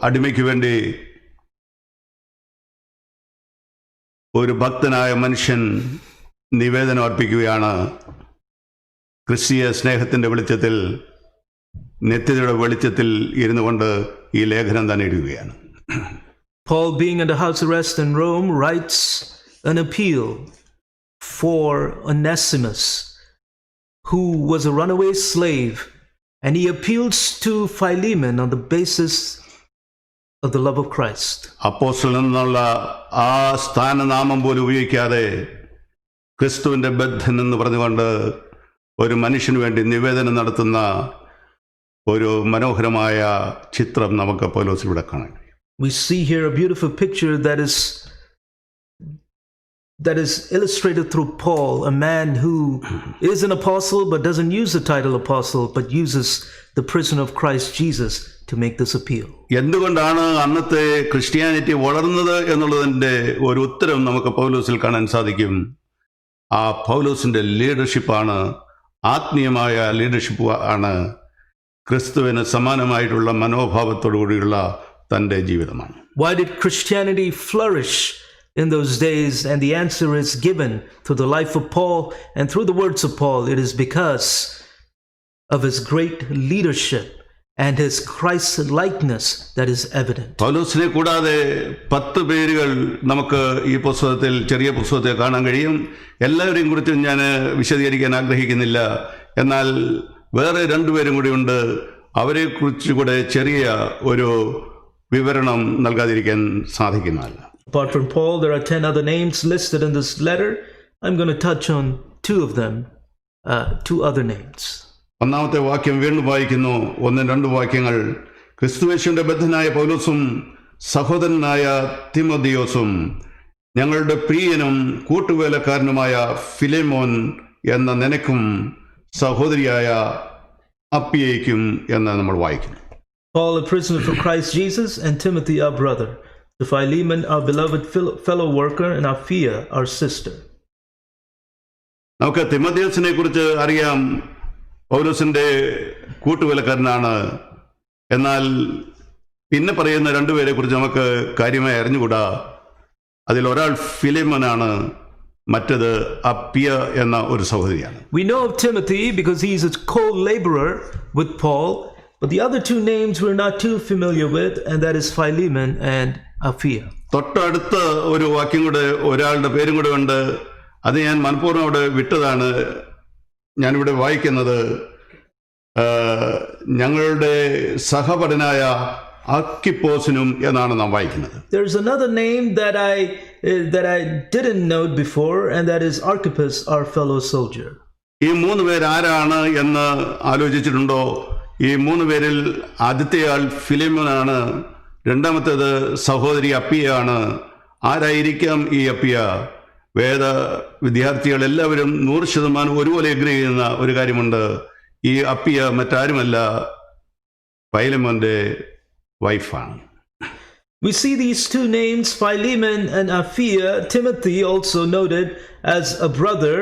അടിമയ്ക്ക് വേണ്ടി ഒരു ഭക്തനായ മനുഷ്യൻ നിവേദനം അർപ്പിക്കുകയാണ്. ക്രിസ്തീയ സ്നേഹത്തിൻ്റെ വെളിച്ചത്തിൽ, നിത്യതയുടെ വെളിച്ചത്തിൽ ഇരുന്നു കൊണ്ട് ഈ ലേഖനം തന്നെ എഴുതുകയാണ്. Paul, being under house arrest in Rome, writes an appeal for Onesimus, who was a runaway slave, and he appeals to Philemon on the basis of the love of Christ. അപ്പോസ്തലൻ എന്നുള്ള ആ സ്ഥാനനാമം പോലും ഉപയോഗിക്കാതെ ക്രിസ്തുവിൻ്റെ ബദ്ധൻ എന്ന് പറഞ്ഞുകൊണ്ട് ഒരു മനുഷ്യന് വേണ്ടി നിവേദനം നടത്തുന്ന ഒരു മനോഹരമായ ചിത്രം നമുക്ക് പൗലോസിലൂടെ കാണാം. We see here a beautiful picture that is illustrated through Paul, a man who is an apostle but doesn't use the title apostle, but uses the prison of Christ Jesus to make this appeal. എന്തുകൊണ്ടാണ് അന്നത്തെ Christianity വളർന്നത് എന്നുള്ളതിൻ്റെ ഒരു ഉത്തരം നമുക്ക് പൗലോസിൽ കാണാൻ സാധിക്കും. ആ പൗലോസിൻ്റെ ലീഡർഷിപ്പാണ്, ആത്മീയമായ ലീഡർഷിപ്പ് ആണ്, ക്രിസ്തുവിന് സമാനമായിട്ടുള്ള മനോഭാവത്തോടുകൂടിയുള്ള തൻ്റെ ജീവിതമാണ്. Why did Christianity flourish in those days? And the answer is given through the life of Paul and through the words of Paul. It is because of his great leadership and his Christ-likeness that is evident. പൗലോസിനെ കൂടാതെ 10 പേരുകൾ നമുക്ക് ഈ പുസ്തകത്തിൽ, ചെറിയ പുസ്തകത്തിൽ കാണാൻ കഴിയും. എല്ലാവരെയും കുറിച്ചും ഞാൻ വിശദീകരിക്കാൻ ആഗ്രഹിക്കുന്നില്ല. എന്നാൽ വേറെ 2 പേരും കൂടിയുണ്ട്. അവരെക്കുറിച്ച് കൂടെ ചെറിയ ഒരു വിവരണം നൽകാതിരിക്കാൻ സാധിക്കുന്നതല്ല. Apart from Paul, there are 10 other names listed in this letter. I'm going to touch on 2 of them, 2 other names. ഒന്നാമത്തെ വാക്യം വീണ്ടും വായിക്കുന്നു. 1-2 വാക്യങ്ങൾ. ക്രിസ്തുയേശുവിന്റെ ബദ്ധനായ പൗലോസും സഹോദരനായ തിമോഥെയോസും ഞങ്ങളുടെ പ്രിയനും കൂട്ടുവേലക്കാരനുമായ ഫിലേമോൻ എന്ന നിനക്കും സഹോദരിയായ അപ്പിയയ്ക്കും എന്ന് നമ്മൾ വായിക്കുന്നു. Paul, a prisoner for Christ Jesus, and Timothy, our brother, to Philemon, our beloved fellow worker, and Apphia, our sister. നമുക്ക് തിമോഥെയോസിനെ കുറിച്ച് അറിയാം. പൗലോസിന്റെ കൂട്ടുവേലക്കാരനാണ്. എന്നാൽ പിന്നെ പറയുന്ന 2 പേരെ കുറിച്ച് നമുക്ക് കാര്യമായി അറിഞ്ഞുകൂടാ. അതിൽ ഒരാൾ ഫിലേമോനാണ്, മറ്റത് അപ്പിയ എന്ന ഒരു സഹോദരിയാണ്. We know of Timothy because he's a co-laborer with Paul, but the other 2 names we're not too familiar with, and that is Philemon and Apphia. തൊട്ടടുത്ത ഒരു വാക്യം കൂടെ, ഒരാളുടെ പേരും കൂടെ ഉണ്ട്. അത് ഞാൻ മനഃപൂർവ്വം അവിടെ വിട്ടതാണ്. ഞാനിവിടെ വായിക്കുന്നത് ഞങ്ങളുടെ സഹപഠനായ അർക്കിപ്പോസിനും എന്നാണ് നാം വായിക്കുന്നത്. There's another name that I didn't note before, and that is Archippus, our fellow soldier. ഈ 3 പേർ ആരാണ് എന്ന് ആലോചിച്ചിട്ടുണ്ടോ? ഈ 3 പേരിൽ ആദ്യത്തെയാൾ ഫിലിമോനാണ്, രണ്ടാമത്തേത് സഹോദരി അപ്പിയാണ്. ആരായിരിക്കാം ഈ അപ്പിയ? വേദ വിദ്യാർത്ഥികൾ എല്ലാവരും 100% ഒരുപോലെ എഗ്രി ചെയ്യുന്ന ഒരു കാര്യമുണ്ട്. ഈ അപ്പിയ മറ്റാരുമല്ല, ഫൈലമോന്റെ വൈഫാണ്. We see these 2 names, Philemon and Apphia. Timothy also noted as a brother,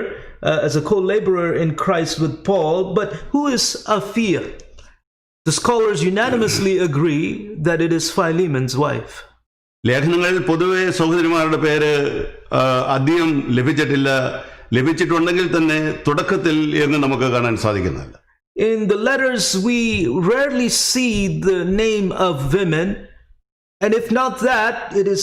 as a co-laborer in Christ with Paul. But who is Apphia? The scholars unanimously agree that it is Philemon's wife. ലേഖനങ്ങളിൽ പൊതുവെ സഹോദരിമാരുടെ പേര് അധികം ലഭിച്ചിട്ടില്ല. ലഭിച്ചിട്ടുണ്ടെങ്കിൽ തന്നെ തുടക്കത്തിൽ എന്ന് നമുക്ക് കാണാൻ സാധിക്കുന്നില്ല. In the letters, we rarely see the name of women, and if not that, it is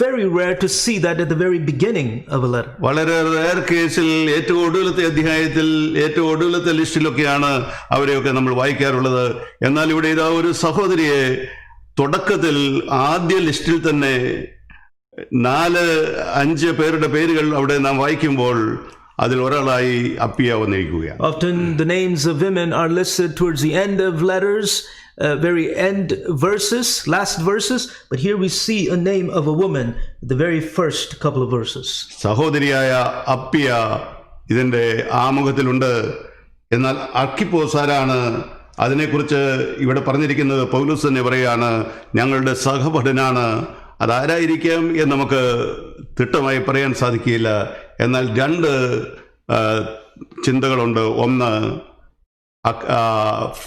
very rare to see that at the very beginning of a letter. വളരെ റെയർ കേസിൽ ഏറ്റവും ഒടുവിലത്തെ അധ്യായത്തിൽ, ഏറ്റവും ഒടുവിലത്തെ ലിസ്റ്റിലൊക്കെയാണ് അവരെയൊക്കെ നമ്മൾ വായിക്കാറുള്ളത്. എന്നാൽ ഇവിടെ ഇതാ ഒരു സഹോദരിയെ തുടക്കത്തിൽ ആദ്യ ലിസ്റ്റിൽ തന്നെ 4-5 പേരുടെ പേരുകൾ അവിടെ നാം വായിക്കുമ്പോൾ അതിൽ ഒരാളായി അപ്പിയ വന്നിരിക്കുകയാണ്. Often the names of women are listed towards the end of letters, very end verses, last verses, but here we see a name of a woman at the very first couple of verses. സഹോദരിയായ അപ്പിയ ഇതിൻ്റെ ആമുഖത്തിലുണ്ട്. എന്നാൽ അർക്കിപ്പോസ് ആരാണ്? അതിനെക്കുറിച്ച് ഇവിടെ പറഞ്ഞിരിക്കുന്നത് പൗലോസ് തന്നെ പറയാണ്, ഞങ്ങളുടെ സഹപഠനാണ്. അതാരായിരിക്കാം എന്ന് നമുക്ക് തിട്ടമായി പറയാൻ സാധിക്കില്ല. എന്നാൽ രണ്ട് ചിന്തകളുണ്ട്. ഒന്ന്,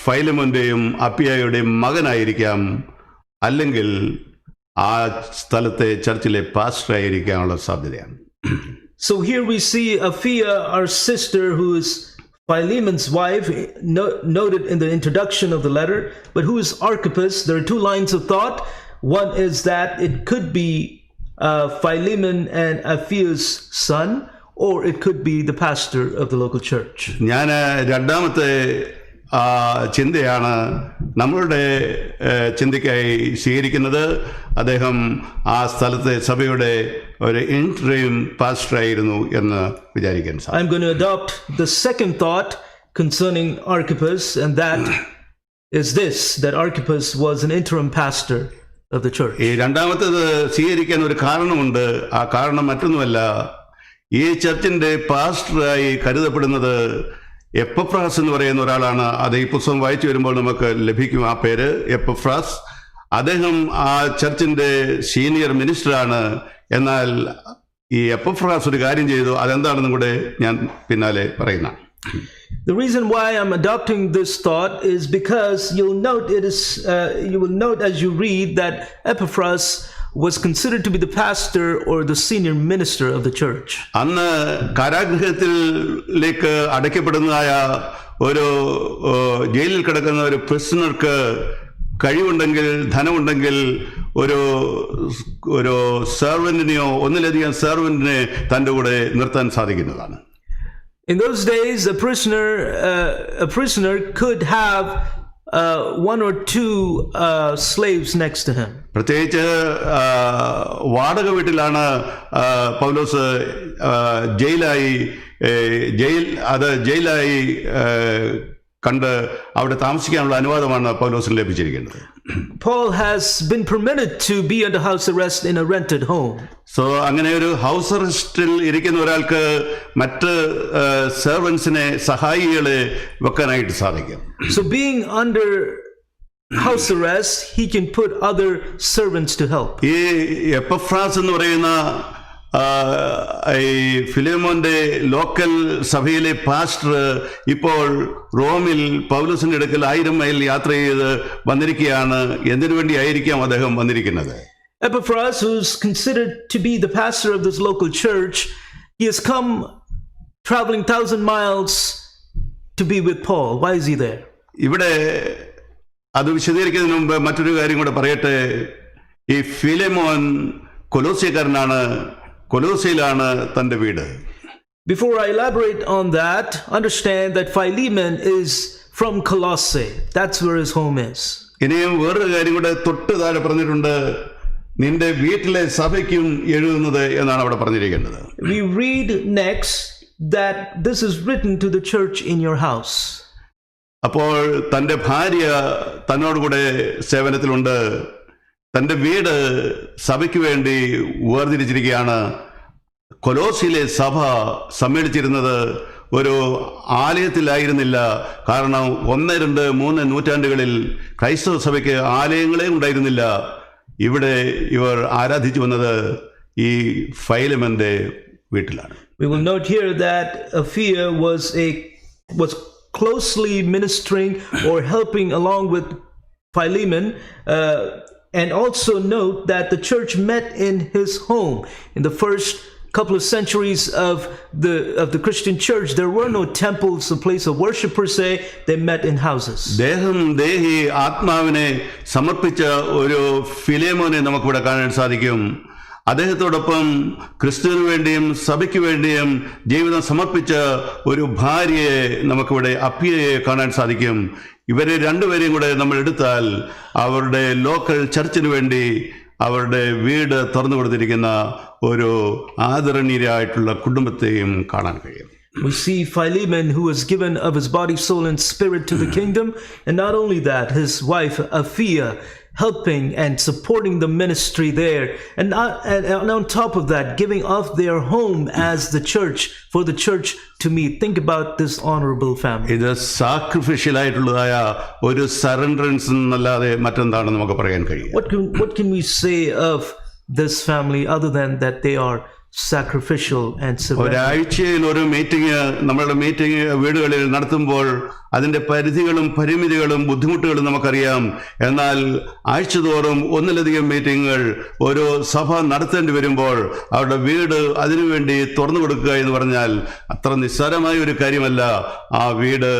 ഫൈലമോന്റെയും അപ്പിയായുടെയും മകനായിരിക്കാം, അല്ലെങ്കിൽ ആ സ്ഥലത്തെ ചർച്ചിലെ പാസ്റ്ററായിരിക്കാനുള്ള സാധ്യതയാണ്. So here we see Apphia, our sister, who is Philemon's wife, noted in the introduction of the letter, but who is Archippus? There are two lines of thought. One is that it could be Philemon and Appia's son, or it could be the pastor of the local church. ഞാൻ രണ്ടാമത്തെ ചിന്തയാണ് നമ്മളുടെ ചിന്തയ്ക്കായി സ്വീകരിക്കുന്നത്. അദ്ദേഹം ആ സ്ഥലത്തെ സഭയുടെ ഒരു ഇൻട്രീം പാസ്റ്ററായിരുന്നു എന്ന് വിചാരിക്കാൻ സാധിക്കും. I'm going to adopt the second thought concerning Archippus, and that is this, that Archippus was an interim pastor of the church. ഈ രണ്ടാമത്തേത് സ്വീകരിക്കാൻ ഒരു കാരണമുണ്ട്. ആ കാരണം മറ്റൊന്നുമല്ല, ഈ ചർച്ചിന്റെ പാസ്റ്ററായി കരുതപ്പെടുന്നത് എപ്പഫ്രാസ് എന്ന് പറയുന്ന ഒരാളാണ്. അത് ഈ പുസ്തകം വായിച്ചു വരുമ്പോൾ നമുക്ക് ലഭിക്കും ആ പേര്, എപ്പഫ്രാസ്. അദ്ദേഹം ആ ചർച്ചിന്റെ സീനിയർ മിനിസ്റ്ററാണ്. എന്നാൽ ഈ എപ്പഫ്രാസ് ഒരു കാര്യം ചെയ്തു. അതെന്താണെന്നും കൂടെ ഞാൻ പിന്നാലെ പറയുന്ന. The reason why I'm adopting this thought is because you will note as you read that Epaphras was considered to be the pastor or the senior minister of the church. അന്ന് കാരാഗൃഹത്തിലേക്ക് അടയ്ക്കപ്പെടുന്നതായ ഒരു ജയിലിൽ കിടക്കുന്ന ഒരു പ്രിസണർക്ക് കഴിവുണ്ടെങ്കിൽ, ധനമുണ്ടെങ്കിൽ ഒരു സെർവന്റിനെയോ ഒന്നിലധികം സെർവന്റിനെ തൻ്റെ കൂടെ നിർത്താൻ സാധിക്കുന്നതാണ്. In those days, a prisoner could have one or two slaves next to him. പ്രത്യേകിച്ച് വാടക വീട്ടിലാണ് പൗലോസ് ജയിലായി കണ്ട് അവിടെ താമസിക്കാനുള്ള അനുവാദമാണ് പൗലോസിന് ലഭിച്ചിരിക്കുന്നത്. Paul has been permitted to be under house arrest in a rented home. So അങ്ങനെ ഒരു ഹൗസ് അറസ്റ്റിൽ ഇരിക്കുന്ന ഒരാൾക്ക് മറ്റ് സെർവൻസിനെ, സഹായികളെ വെക്കാനായിട്ട് സാധിക്കും. So being under house arrest, he can put other servants to help. ഈ എപ്പഫ്രാസ് എന്ന് പറയുന്ന ഈ ഫിലേമോന്റെ ലോക്കൽ സഭയിലെ പാസ്റ്റർ ഇപ്പോൾ റോമിൽ പൗലോസിന്റെ അടുക്കൽ 1000 മൈൽ യാത്ര ചെയ്ത് വന്നിരിക്കുകയാണ്. എന്തിനു വേണ്ടി ആയിരിക്കാം അദ്ദേഹം വന്നിരിക്കുന്നത്? Epaphras, who's considered to be the pastor of this local church, he has come traveling 1000 miles to be with Paul. Why is he there? ഇവിടെ അത് വിശദീകരിക്കുന്നതിന് മുമ്പ് മറ്റൊരു കാര്യം കൂടെ പറയട്ടെ. ഈ ഫിലേമോൻ കൊലോസ്യക്കാരനാണ്. കൊലോസയിലാണ് തൻ്റെ വീട്. Before I elaborate on that, understand that Philemon is from Colossae. That's where his home is. ഇനിയും വേറൊരു കാര്യം കൂടെ തൊട്ട് താഴെ പറഞ്ഞിട്ടുണ്ട്, നിന്റെ വീട്ടിലെ സഭയ്ക്കും എഴുതുന്നത് എന്നാണ് അവിടെ പറഞ്ഞിരിക്കുന്നത്. We read next that this is written to the church in your house. അപ്പോൾ തൻ്റെ ഭാര്യ തന്നോടുകൂടെ സേവനത്തിലുണ്ട്. തൻ്റെ വീട് സഭയ്ക്ക് വേണ്ടി വേർതിരിച്ചിരിക്കുകയാണ്. കൊലോസിലെ സഭ സമ്മേളിച്ചിരുന്നത് ഒരു ആലയത്തിലായിരുന്നില്ല. കാരണം 1, 2, 3 നൂറ്റാണ്ടുകളിൽ ക്രൈസ്തവ സഭയ്ക്ക് ആലയങ്ങളെ ഉണ്ടായിരുന്നില്ല. ഇവിടെ ഇവർ ആരാധിച്ചു വന്നത് ഈ ഫൈലമന്റെ വീട്ടിലാണ്. We will note here that Apphia was closely ministering or helping along with Philemon, and also note that the church met in his home. In the first couple of centuries of the Christian church, there were no temples, a place of worship per se. They met in houses. ദേഹി ആത്മാവിനെ സമർപ്പിച്ച ഒരു ഫിലേമോനെ നമുക്കിവിടെ കാണാൻ സാധിക്കും. അദ്ദേഹത്തോടൊപ്പം ക്രിസ്തുവിന് വേണ്ടിയും സഭയ്ക്ക് വേണ്ടിയും ജീവിതം സമർപ്പിച്ച ഒരു ഭാര്യയെ നമുക്കിവിടെ അപ്പിയയെ കാണാൻ സാധിക്കും. ഇവരെ രണ്ടുപേരെയും കൂടെ നമ്മൾ എടുത്താൽ അവരുടെ ലോക്കൽ ചർച്ചിന് വേണ്ടി അവരുടെ വീട് തുറന്നു കൊടുത്തിരിക്കുന്ന ഒരു ആദരണീയരായിട്ടുള്ള കുടുംബത്തെയും കാണാൻ കഴിയും. We see Philemon, who was given of his body, soul, and spirit to the kingdom. And not only that, his wife, Apphia, helping and supporting the ministry there. And on top of that, giving of their home as the church, for the church to meet. Think about this honorable family. ഇത് sacrificial ആയിട്ടുള്ളതായ ഒരു സറണ്ടറൻസ് എന്നല്ലാതെ മറ്റെന്താണ് നമുക്ക് പറയാൻ കഴിയും? What can we say of this family other than that they are sacrificial and surrender? ഒരാഴ്ചയിൽ ഒരു meeting നമ്മളുടെ മീറ്റിംഗ് വീടുകളിൽ നടത്തുമ്പോൾ അതിന്റെ പരിധികളും പരിമിതികളും ബുദ്ധിമുട്ടുകളും നമുക്കറിയാം. എന്നാൽ ആഴ്ചതോറും ഒന്നിലധികം മീറ്റിങ്ങുകൾ ഒരു സഭ നടത്തേണ്ടി വരുമ്പോൾ അവരുടെ വീട് അതിനുവേണ്ടി തുറന്നു കൊടുക്കുക എന്ന് പറഞ്ഞാൽ അത്ര നിസ്സാരമായ ഒരു കാര്യമല്ല. ആ വീട്,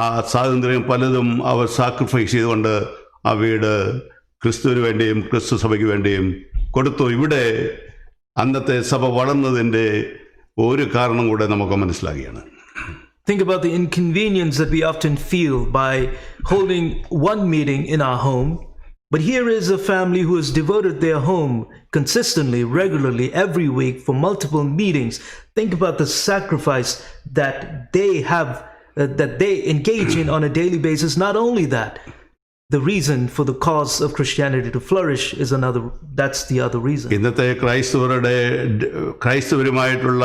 ആ സ്വാതന്ത്ര്യം പലതും അവർ സാക്രിഫൈസ് ചെയ്തുകൊണ്ട് ആ വീട് ക്രിസ്തുവിന് വേണ്ടിയും ക്രിസ്തു സഭയ്ക്ക് വേണ്ടിയും കൊടുത്തു. ഇവിടെ അന്നത്തെ സഭ വളർന്നതിൻ്റെ ഒരു കാരണം കൂടെ നമുക്ക് മനസ്സിലാക്കുകയാണ്. Think about the inconvenience that we often feel by holding one meeting in our home. But here is a family who has devoted their home consistently, regularly, every week for multiple meetings. Think about the sacrifice that they have, that they engage in on a daily basis. Not only that, the reason for the cause of Christianity to flourish is another. That's the other reason. ഇന്നത്തെ ക്രൈസ്തവരുമായിട്ടുള്ള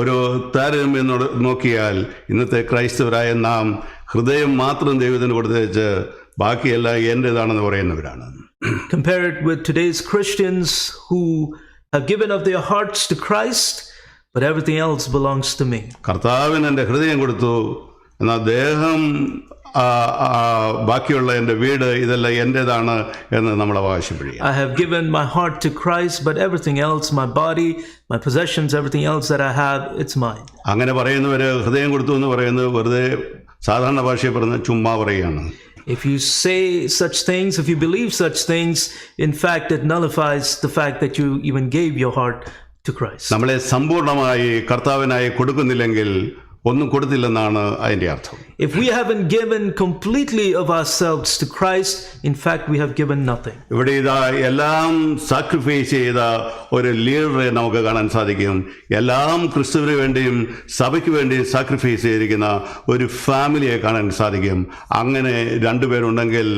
ഒരു താരതമ്യം നോക്കിയാൽ ഇന്നത്തെ ക്രൈസ്തവരായ നാം ഹൃദയം മാത്രം ദൈവത്തിന് കൊടുത്തേച്ച് ബാക്കിയെല്ലാം എൻ്റെതാണെന്ന് പറയുന്നവരാണ്. Compare it with today's Christians who have given of their hearts to Christ, but everything else belongs to me. കർത്താവിന് എൻ്റെ ഹൃദയം കൊടുത്തു, എന്നാൽ ദേഹം ബാക്കിയുള്ള എൻ്റെ വീട് ഇതെല്ലാം എൻ്റെതാണ് എന്ന് നമ്മൾ അവകാശപ്പെടുക. I have given my heart to Christ, but everything else, my body, my possessions, everything else that I have, it's mine. അങ്ങനെ പറയുന്നവർ ഹൃദയം കൊടുത്തു എന്ന് പറയുന്നത് വെറുതെ സാധാരണ ഭാഷയിൽ പറഞ്ഞ ചുമ്മാ പറയുകയാണ്. If you say such things, if you believe such things, in fact, it nullifies the fact that you even gave your heart to Christ. നമ്മളെ സമ്പൂർണ്ണമായി കർത്താവിനായി കൊടുക്കുന്നില്ലെങ്കിൽ ഒന്നും കൊടുത്തില്ലെന്നാണ് അതിൻ്റെ അർത്ഥം. If we haven't given completely of ourselves to Christ, in fact, we have given nothing. ഇവിടെ ഇതാ എല്ലാം sacrifice ചെയ്ത ഒരു ലീഡറെ നമുക്ക് കാണാൻ സാധിക്കും. എല്ലാം ക്രിസ്തുവിന് വേണ്ടിയും സഭയ്ക്ക് വേണ്ടിയും സാക്രിഫൈസ് ചെയ്തിരിക്കുന്ന ഒരു ഫാമിലിയെ കാണാൻ സാധിക്കും. അങ്ങനെ രണ്ടുപേരുണ്ടെങ്കിൽ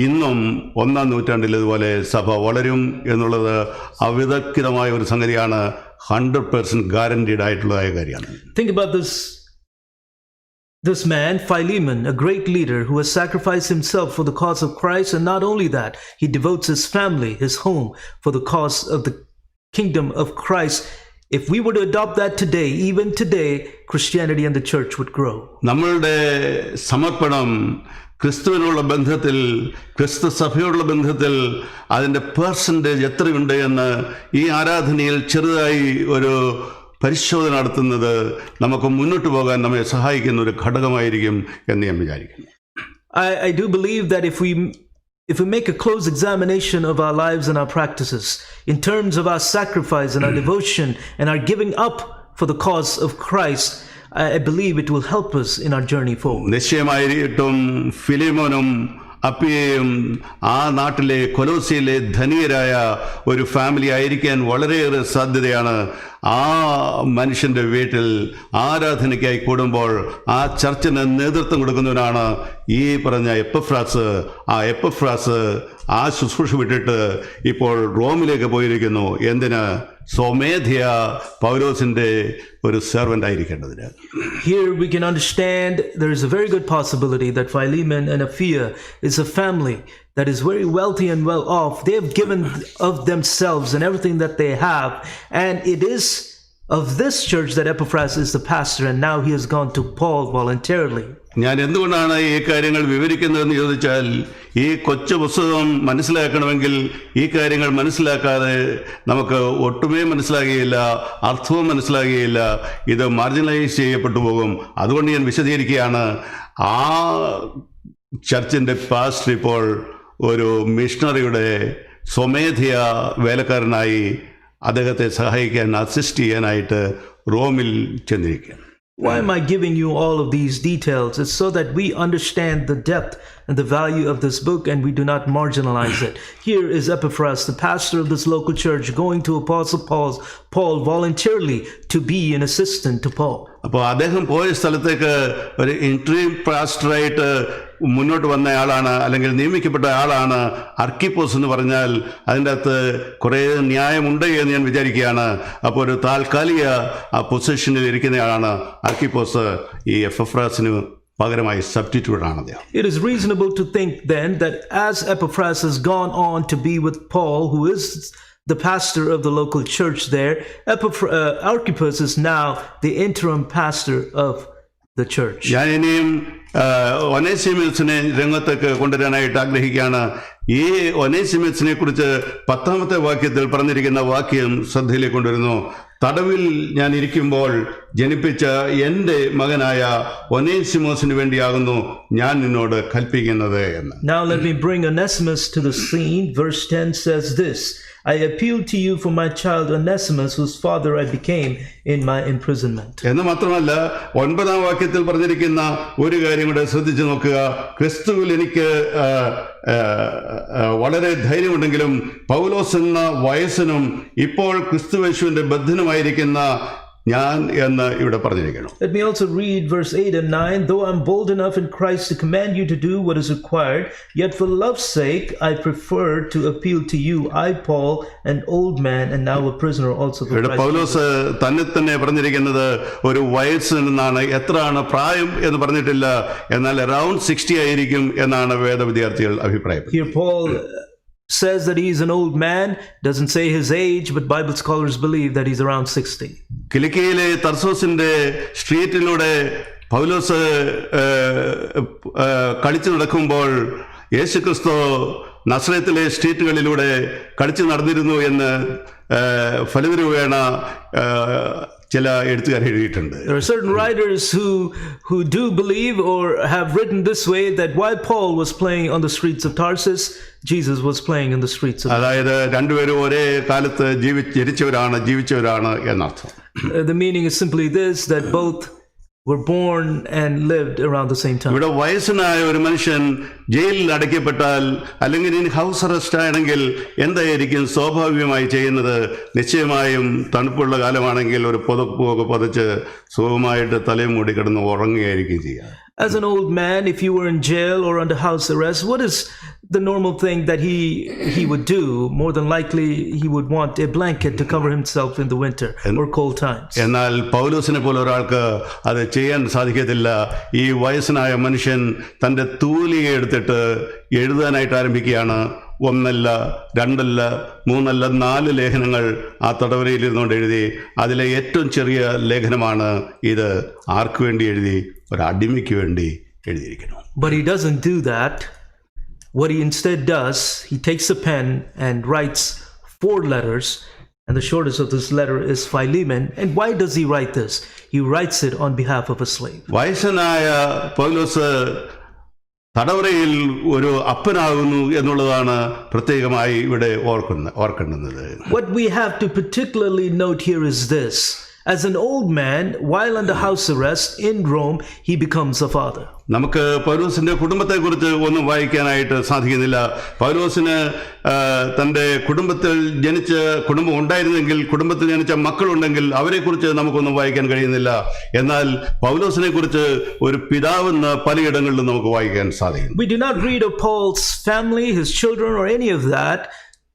ഇന്നും 1-ാം നൂറ്റാണ്ടിൽ ഇതുപോലെ സഭ വളരും എന്നുള്ളത് അവിതർക്കിതമായ ഒരു സംഗതിയാണ്. 100% ഗ്യാരണ്ടീഡ് ആയിട്ടുള്ളതായ കാര്യമാണ്. Think about this man, Philemon, a great leader who has sacrificed himself for the cause of Christ. And not only that, he devotes his family, his home, for the cause of the kingdom of Christ. If we were to adopt that today, even today, Christianity and the church would grow. നമ്മളുടെ സമർപ്പണം ക്രിസ്തുവിനുള്ള ബന്ധത്തിൽ, ക്രിസ്തു സഭയോടുള്ള ബന്ധത്തിൽ അതിൻ്റെ percentage എത്രയുണ്ട് എന്ന് ഈ ആരാധനയിൽ ചെറുതായി ഒരു പരിശോധന നടത്തുന്നത് നമുക്ക് മുന്നോട്ട് പോകാൻ നമ്മെ സഹായിക്കുന്ന ഒരു ഘടകമായിരിക്കും എന്ന് ഞാൻ വിചാരിക്കുന്നു. I do believe that if we make a close examination of our lives and our practices in terms of our sacrifice and our devotion and our giving up for the cause of Christ, I believe it will help us in our journey forward. നിശ്ചയമായിട്ടും ഫിലിമോനും അപ്പിയയും ആ നാട്ടിലെ കൊലോസിയിലെ ധനികരായ ഒരു family ആയിരിക്കാൻ വളരെയേറെ സാധ്യതയാണ്. ആ മനുഷ്യൻ്റെ വീട്ടിൽ ആരാധനയ്ക്കായി കൂടുമ്പോൾ ആ ചർച്ചിന് നേതൃത്വം കൊടുക്കുന്നവനാണ് ഈ പറഞ്ഞ എപ്പഫ്രാസ്. ആ എപ്പഫ്രാസ് ആ ശുശ്രൂഷ വിട്ടിട്ട് ഇപ്പോൾ റോമിലേക്ക് പോയിരിക്കുന്നു. എന്തിന്? സ്വമേധയ പൗലോസിൻ്റെ ഒരു servant ആയിരിക്കേണ്ടതിന്. Here we can understand there is a very good possibility that Philemon and Apphia is a family that is very wealthy and well off. They have given of themselves and everything that they have, and it is of this church that Epaphras is the pastor, and now he has gone to Paul voluntarily. ഞാൻ എന്തുകൊണ്ടാണ് ഈ കാര്യങ്ങൾ വിവരിക്കുന്നതെന്ന് ചോദിച്ചാൽ, ഈ കൊച്ചു പുസ്തകം മനസ്സിലാക്കണമെങ്കിൽ ഈ കാര്യങ്ങൾ മനസ്സിലാക്കാതെ നമുക്ക് ഒട്ടുമേ മനസ്സിലാകുകയില്ല, അർത്ഥവും മനസ്സിലാകുകയില്ല. ഇത് മാർജിനലൈസ് ചെയ്യപ്പെട്ടു പോകും. അതുകൊണ്ട് ഞാൻ വിശദീകരിക്കുകയാണ്. ആ ചർച്ചിൻ്റെ പാസ്റ്റർ ഇപ്പോൾ ഒരു മിഷണറിയുടെ സ്വമേധയ വേലക്കാരനായി അദ്ദേഹത്തെ സഹായിക്കാൻ, അസിസ്റ്റ് ചെയ്യാനായിട്ട് റോമിൽ ചെന്നിരിക്കുകയാണ്. Why am I giving you all of these details? It's so that we understand the depth and the value of this book and we do not marginalize it. Here is Epaphras, the pastor of this local church, going to Apostle Paul voluntarily to be an assistant to Paul. അപ്പോൾ അദ്ദേഹം പോയ സ്ഥലത്തേക്ക് ഒരു interim പാസ്റ്ററായിട്ട് മുന്നോട്ട് വന്ന ആളാണ്, അല്ലെങ്കിൽ നിയമിക്കപ്പെട്ട ആളാണ് അർക്കിപ്പോസ് എന്ന് പറഞ്ഞാൽ അതിൻ്റെ അകത്ത് കുറേ ന്യായമുണ്ട് എന്ന് ഞാൻ വിചാരിക്കുകയാണ്. അപ്പോൾ ഒരു താൽക്കാലിക ആ പൊസിഷനിൽ ഇരിക്കുന്നയാളാണ് അർക്കിപ്പോസ്. ഈ എപ്പഫ്രാസിന് പകരമായി സബ്സ്റ്റിറ്റ്യൂട്ട് ആണ് അദ്ദേഹം. It is reasonable to think then that as Epaphras has gone on to be with Paul, who is the pastor of the local church there, Archippus is now the interim pastor of the church. ഞാൻ ഇനിയും ഒനേസിമസിനെ രംഗത്തേക്ക് കൊണ്ടുവരാനായിട്ട് ആഗ്രഹിക്കുകയാണ്. ഈ ഒനേസിമസിനെ കുറിച്ച് 10ാമത്തെ വാക്യത്തിൽ പറഞ്ഞിരിക്കുന്ന വാക്യം ശ്രദ്ധയിലേക്ക് കൊണ്ടുവരുന്നു. തടവിൽ ഞാൻ ഇരിക്കുമ്പോൾ ജനിപ്പിച്ച എൻ്റെ മകനായ ഒനേസിമോസിന് വേണ്ടിയാകുന്നു ഞാൻ നിന്നോട് കൽപ്പിക്കുന്നത് എന്ന്. Now let me bring Onesimus to the scene. Verse 10 says this: I appeal to you for my child Onesimus, whose father I became in my imprisonment. എന്ന് മാത്രമല്ല 9ാം വാക്യത്തിൽ പറഞ്ഞിരിക്കുന്ന ഒരു കാര്യം കൂടെ ശ്രദ്ധിച്ചു നോക്കുക. ക്രിസ്തുവിൽ എനിക്ക് വളരെ ധൈര്യമുണ്ടെങ്കിലും പൗലോസ് എന്ന വയസ്സനും ഇപ്പോൾ ക്രിസ്തുയേശുവിന്റെ ബദ്ധനുമായിരിക്കുന്ന ഞാൻ എന്ന് ഇവിടെ പറഞ്ഞിരിക്കണം. Let me also read verse 8 and 9. Though I'm bold enough in Christ to command you to do what is required, yet for love's sake I prefer to appeal to you, I Paul, an old man and now a prisoner also for ഇവിടെ Christ. പൗലോസ് തന്നെ പറഞ്ഞിരിക്കുന്നത് ഒരു വയസ്സെന്നാണ്. എത്രയാണ് പ്രായം എന്ന് പറഞ്ഞിട്ടില്ല, എന്നാൽ around 60 ആയിരിക്കും എന്നാണ് വേദവിദ്യാർത്ഥികൾ അഭിപ്രായപ്പെടുന്നത്. Here Paul says that he's an old man, doesn't say his age, but Bible scholars believe that he's around 60. കിലിക്കിയിലെ തർസോസിന്റെ സ്ട്രീറ്റിലൂടെ പൗലോസ് കളിച്ചു നടക്കുമ്പോൾ യേശുക്രിസ്തു നസ്രത്തിലെ സ്ട്രീറ്റുകളിലൂടെ കളിച്ചു നടന്നിരുന്നു എന്ന് ഫലിതരുവേണ ചില എഴുത്തുകാർ എഴുതിയിട്ടുണ്ട്. There are certain writers who do believe or have written this way that while Paul was playing on the streets of Tarsus, Jesus was playing in the streets of അതായത് രണ്ടുപേരും ഒരേ കാലത്ത് ജീവിച്ചവരാണ് എന്നർത്ഥം. The meaning is simply this, that both were born and lived around the same time. ഇവിടെ വയസ്സനായ ഒരു മനുഷ്യൻ ജയിലിൽ അടയ്ക്കപ്പെട്ടാൽ അല്ലെങ്കിൽ ഇനി ഹൗസ് അറസ്റ്റ് ആണെങ്കിൽ എന്തായിരിക്കും സ്വാഭാവികമായി ചെയ്യുന്നത്? നിശ്ചയമായും തണുപ്പുള്ള കാലമാണെങ്കിൽ ഒരു പുതപ്പൊക്കെ പുതച്ച് സുഖമായിട്ട് തലയും മൂടി കിടന്ന് ഉറങ്ങുകയായിരിക്കും ചെയ്യുക. As an old man, if you were in jail or under house arrest, what is the normal thing that he would do? More than likely, he would want a blanket to cover himself in the winter or cold times. എന്നാൽ പൗലോസിനെ പോലെ ഒരാൾക്ക് അത് ചെയ്യാൻ സാധിക്കത്തില്ല. ഈ വയസ്സനായ മനുഷ്യൻ തൻ്റെ തൂലിക എടുത്തിട്ട് എഴുതാനായിട്ട് ആരംഭിക്കുകയാണ്. 1 അല്ല 2 അല്ല 3 അല്ല 4 ലേഖനങ്ങൾ ആ തടവറയിൽ ഇരുന്നുകൊണ്ട് എഴുതി. അതിലെ ഏറ്റവും ചെറിയ ലേഖനമാണ് ഇത്. ആർക്ക് വേണ്ടി എഴുതി? ഒരു അടിമയ്ക്ക് വേണ്ടി എഴുതിയിരിക്കുന്നു. But he doesn't do that. What he instead does, he takes a pen and writes 4 letters, and the shortest of this letter is Philemon. And why does he write this? He writes it on behalf of a slave. വയസ്സനായ പൗലോസ് തടവറയിൽ ഒരു അപ്പനാകുന്നു എന്നുള്ളതാണ് പ്രത്യേകമായി ഇവിടെ ഓർക്കേണ്ടുന്നത്. What we have to particularly note here is this: as an old man, while under house arrest in Rome, he becomes a father. നമുക്ക് പൗലോസിന്റെ കുടുംബത്തെക്കുറിച്ച് ഒന്നും വായിക്കാനായിട്ട് സാധിക്കുന്നില്ല. പൗലോസിന് തൻ്റെ കുടുംബം ഉണ്ടായിരുന്നെങ്കിൽ, കുടുംബത്തിൽ ജനിച്ച മക്കളുണ്ടെങ്കിൽ അവരെക്കുറിച്ച് നമുക്കൊന്നും വായിക്കാൻ കഴിയുന്നില്ല. എന്നാൽ പൗലോസിനെ കുറിച്ച് ഒരു പിതാവെന്ന് പലയിടങ്ങളിലും നമുക്ക് വായിക്കാൻ സാധിക്കും. We do not read of Paul's family, his children, or any of that,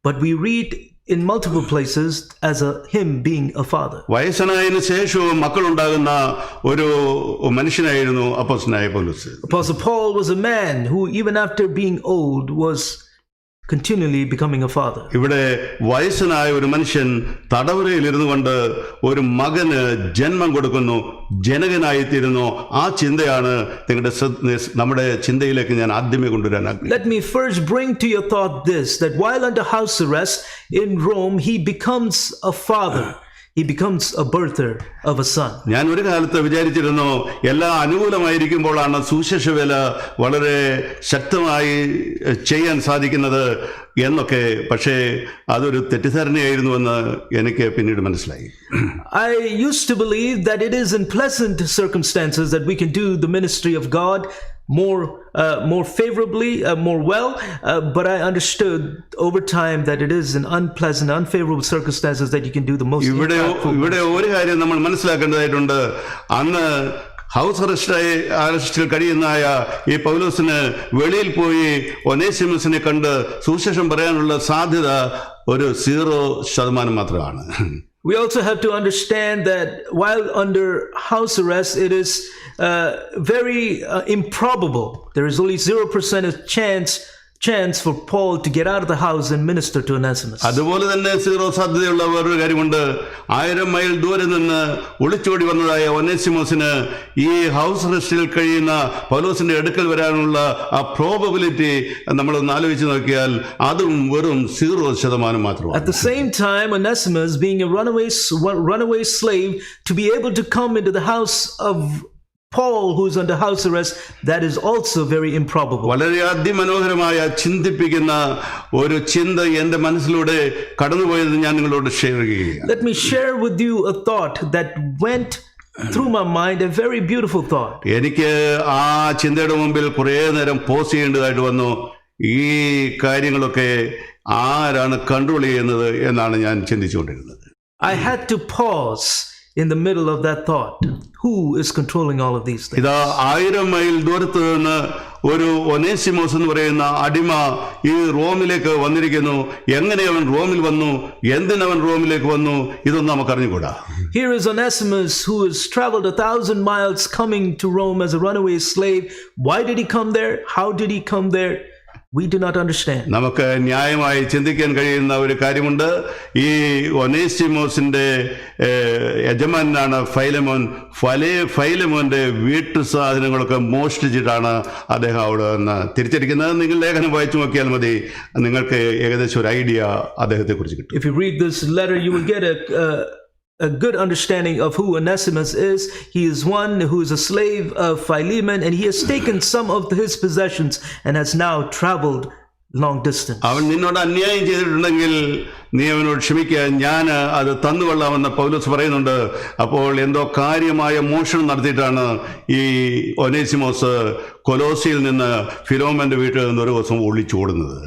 but we read in multiple places as him being a father. വയസ്സനായതിനു ശേഷവും മക്കളുണ്ടാകുന്ന ഒരു മനുഷ്യനായിരുന്നു അപ്പോസ്തലനായ പൗലോസ്. Apostle Paul was a man who, even after being old, was continually becoming a father. ഇവിടെ വയസ്സനായ ഒരു മനുഷ്യൻ തടവറയിൽ ഇരുന്നു കൊണ്ട് ഒരു മകന് ജന്മം കൊടുക്കുന്നു, ജനകനായിത്തീരുന്നു. ആ ചിന്തയാണ് നമ്മുടെ ചിന്തയിലേക്ക് ഞാൻ ആദ്യമേ കൊണ്ടുവരാൻ ആഗ്രഹിക്കുന്നു. Let me first bring to your thought this, that while under house arrest in Rome, he becomes a father. he becomes a birther of a son. ഞാൻ ഒരു കാലത്ത് വിചാരിച്ചിരുന്നു എല്ലാം അനുകൂലമായിരിക്കുമ്പോഴാണ് സുവിശേഷ വേല വളരെ ശക്തമായി ചെയ്യാൻ സാധിക്കുന്നത് എന്നൊക്കെ. പക്ഷേ അതൊരു തെറ്റിദ്ധാരണയായിരുന്നുവെന്ന് എനിക്ക് പിന്നീട് മനസ്സിലായി. I used to believe that it is in pleasant circumstances that we can do the ministry of God more favorably, more well, but I understood over time that it is in unpleasant, unfavorable circumstances that you can do the most impactful. ഇവിടെ ഒരു കാര്യം നമ്മൾ മനസ്സിലാക്കേണ്ടതായിട്ടുണ്ട്. അന്ന് house അറസ്റ്റിൽ കഴിയുന്നതായ ഈ പൗലോസിന് വെളിയിൽ പോയി ഒനേസിമസിനെ കണ്ട് സുവിശേഷം പറയാനുള്ള സാധ്യത ഒരു 0% മാത്രമാണ്. We also have to understand that while under house arrest, it is very improbable. There is only 0% of chance for Paul to get out of the house and minister to Onesimus. അതുപോലെ തന്നെ 0 സാധ്യതയുള്ള വേറൊരു കാര്യമുണ്ട്. 1000 mile ദൂരെ നിന്ന് ഒളിച്ചോടി വന്നതായ ഒനേസിമോസിന് ഈ house അറസ്റ്റിൽ കഴിയുന്ന പൗലോസിന്റെ അടുക്കൽ വരാനുള്ള ആ പ്രോബബിലിറ്റി നമ്മളൊന്ന് ആലോചിച്ച് നോക്കിയാൽ അതും വെറും 0% മാത്രമാണ്. At the same time, Onesimus, being a runaway slave, to be able to come into the house of Paul, who is under house arrest, that is also very improbable. വളരെ അതിമനോഹരമായ ചിന്തിപ്പിക്കുന്ന ഒരു ചിന്ത എൻ്റെ മനസ്സിലൂടെ കടന്നുപോയത് ഞാൻ നിങ്ങളോട് ഷെയർ ചെയ്യുകയാണ്. Let me share with you a thought that went through my mind, a very beautiful thought. എനിക്ക് ആ ചിന്തയുടെ മുമ്പിൽ കുറേ നേരം പോസ് ചെയ്യേണ്ടതായിട്ട് വന്നു. ഈ കാര്യങ്ങളൊക്കെ ആരാണ് കൺട്രോൾ ചെയ്യുന്നത് എന്നാണ് ഞാൻ ചിന്തിച്ചുകൊണ്ടിരുന്നത്. I had to pause in the middle of that thought. Who is controlling all of these things? ഇതാ 1000 മൈൽ ദൂരത്ത് നിന്ന് ഒരു ഒനേസിമോസ് എന്ന് പറയുന്ന അടിമ ഈ റോമിലേക്ക് വന്നിരിക്കുന്നു. എങ്ങനെ അവൻ റോമിൽ വന്നു, എന്തിനവൻ റോമിലേക്ക് വന്നു, ഇതൊന്നും നമുക്ക് അറിഞ്ഞുകൂടാ. Here is Onesimus, who has traveled 1,000 miles coming to Rome as a runaway slave. Why did he come there? How did he come there? We do not understand. നമുക്ക് ന്യായമായി ചിന്തിക്കാൻ കഴിയുന്ന ഒരു കാര്യമുണ്ട്. ഈ ഒനേസിമോസിന്റെ യജമാനാണ് ഫൈലമോൻ. ഫൈലമോന്റെ വീട്ടു സാധനങ്ങളൊക്കെ മോഷ്ടിച്ചിട്ടാണ് അദ്ദേഹം അവിടെ നിന്ന് തിരിച്ചടിക്കുന്നത്. നിങ്ങൾ ലേഖനം വായിച്ചു നോക്കിയാൽ മതി, നിങ്ങൾക്ക് ഏകദേശം ഒരു ഐഡിയ അദ്ദേഹത്തെ കുറിച്ച് കിട്ടും. If you read this letter, you will get a good understanding of who Onesimus is. He is one who is a slave of Philemon, and he has taken some of his possessions and has now traveled long distance. അവൻ നിന്നോട് അന്യായം ചെയ്തിട്ടുണ്ടെങ്കിൽ നീ അവനോട് ക്ഷമിക്കുക, ഞാൻ അത് തന്നുകൊള്ളാമെന്ന് പൗലോസ് പറയുന്നുണ്ട്. അപ്പോൾ എന്തോ കാര്യമായ മോഷണം നടത്തിയിട്ടാണ് ഈ ഒനേസിമോസ് കൊലോസിയിൽ നിന്ന് ഫിലോമന്റെ വീട്ടിൽ നിന്ന് ഒരു ദിവസം ഒളിച്ചോടുന്നത്.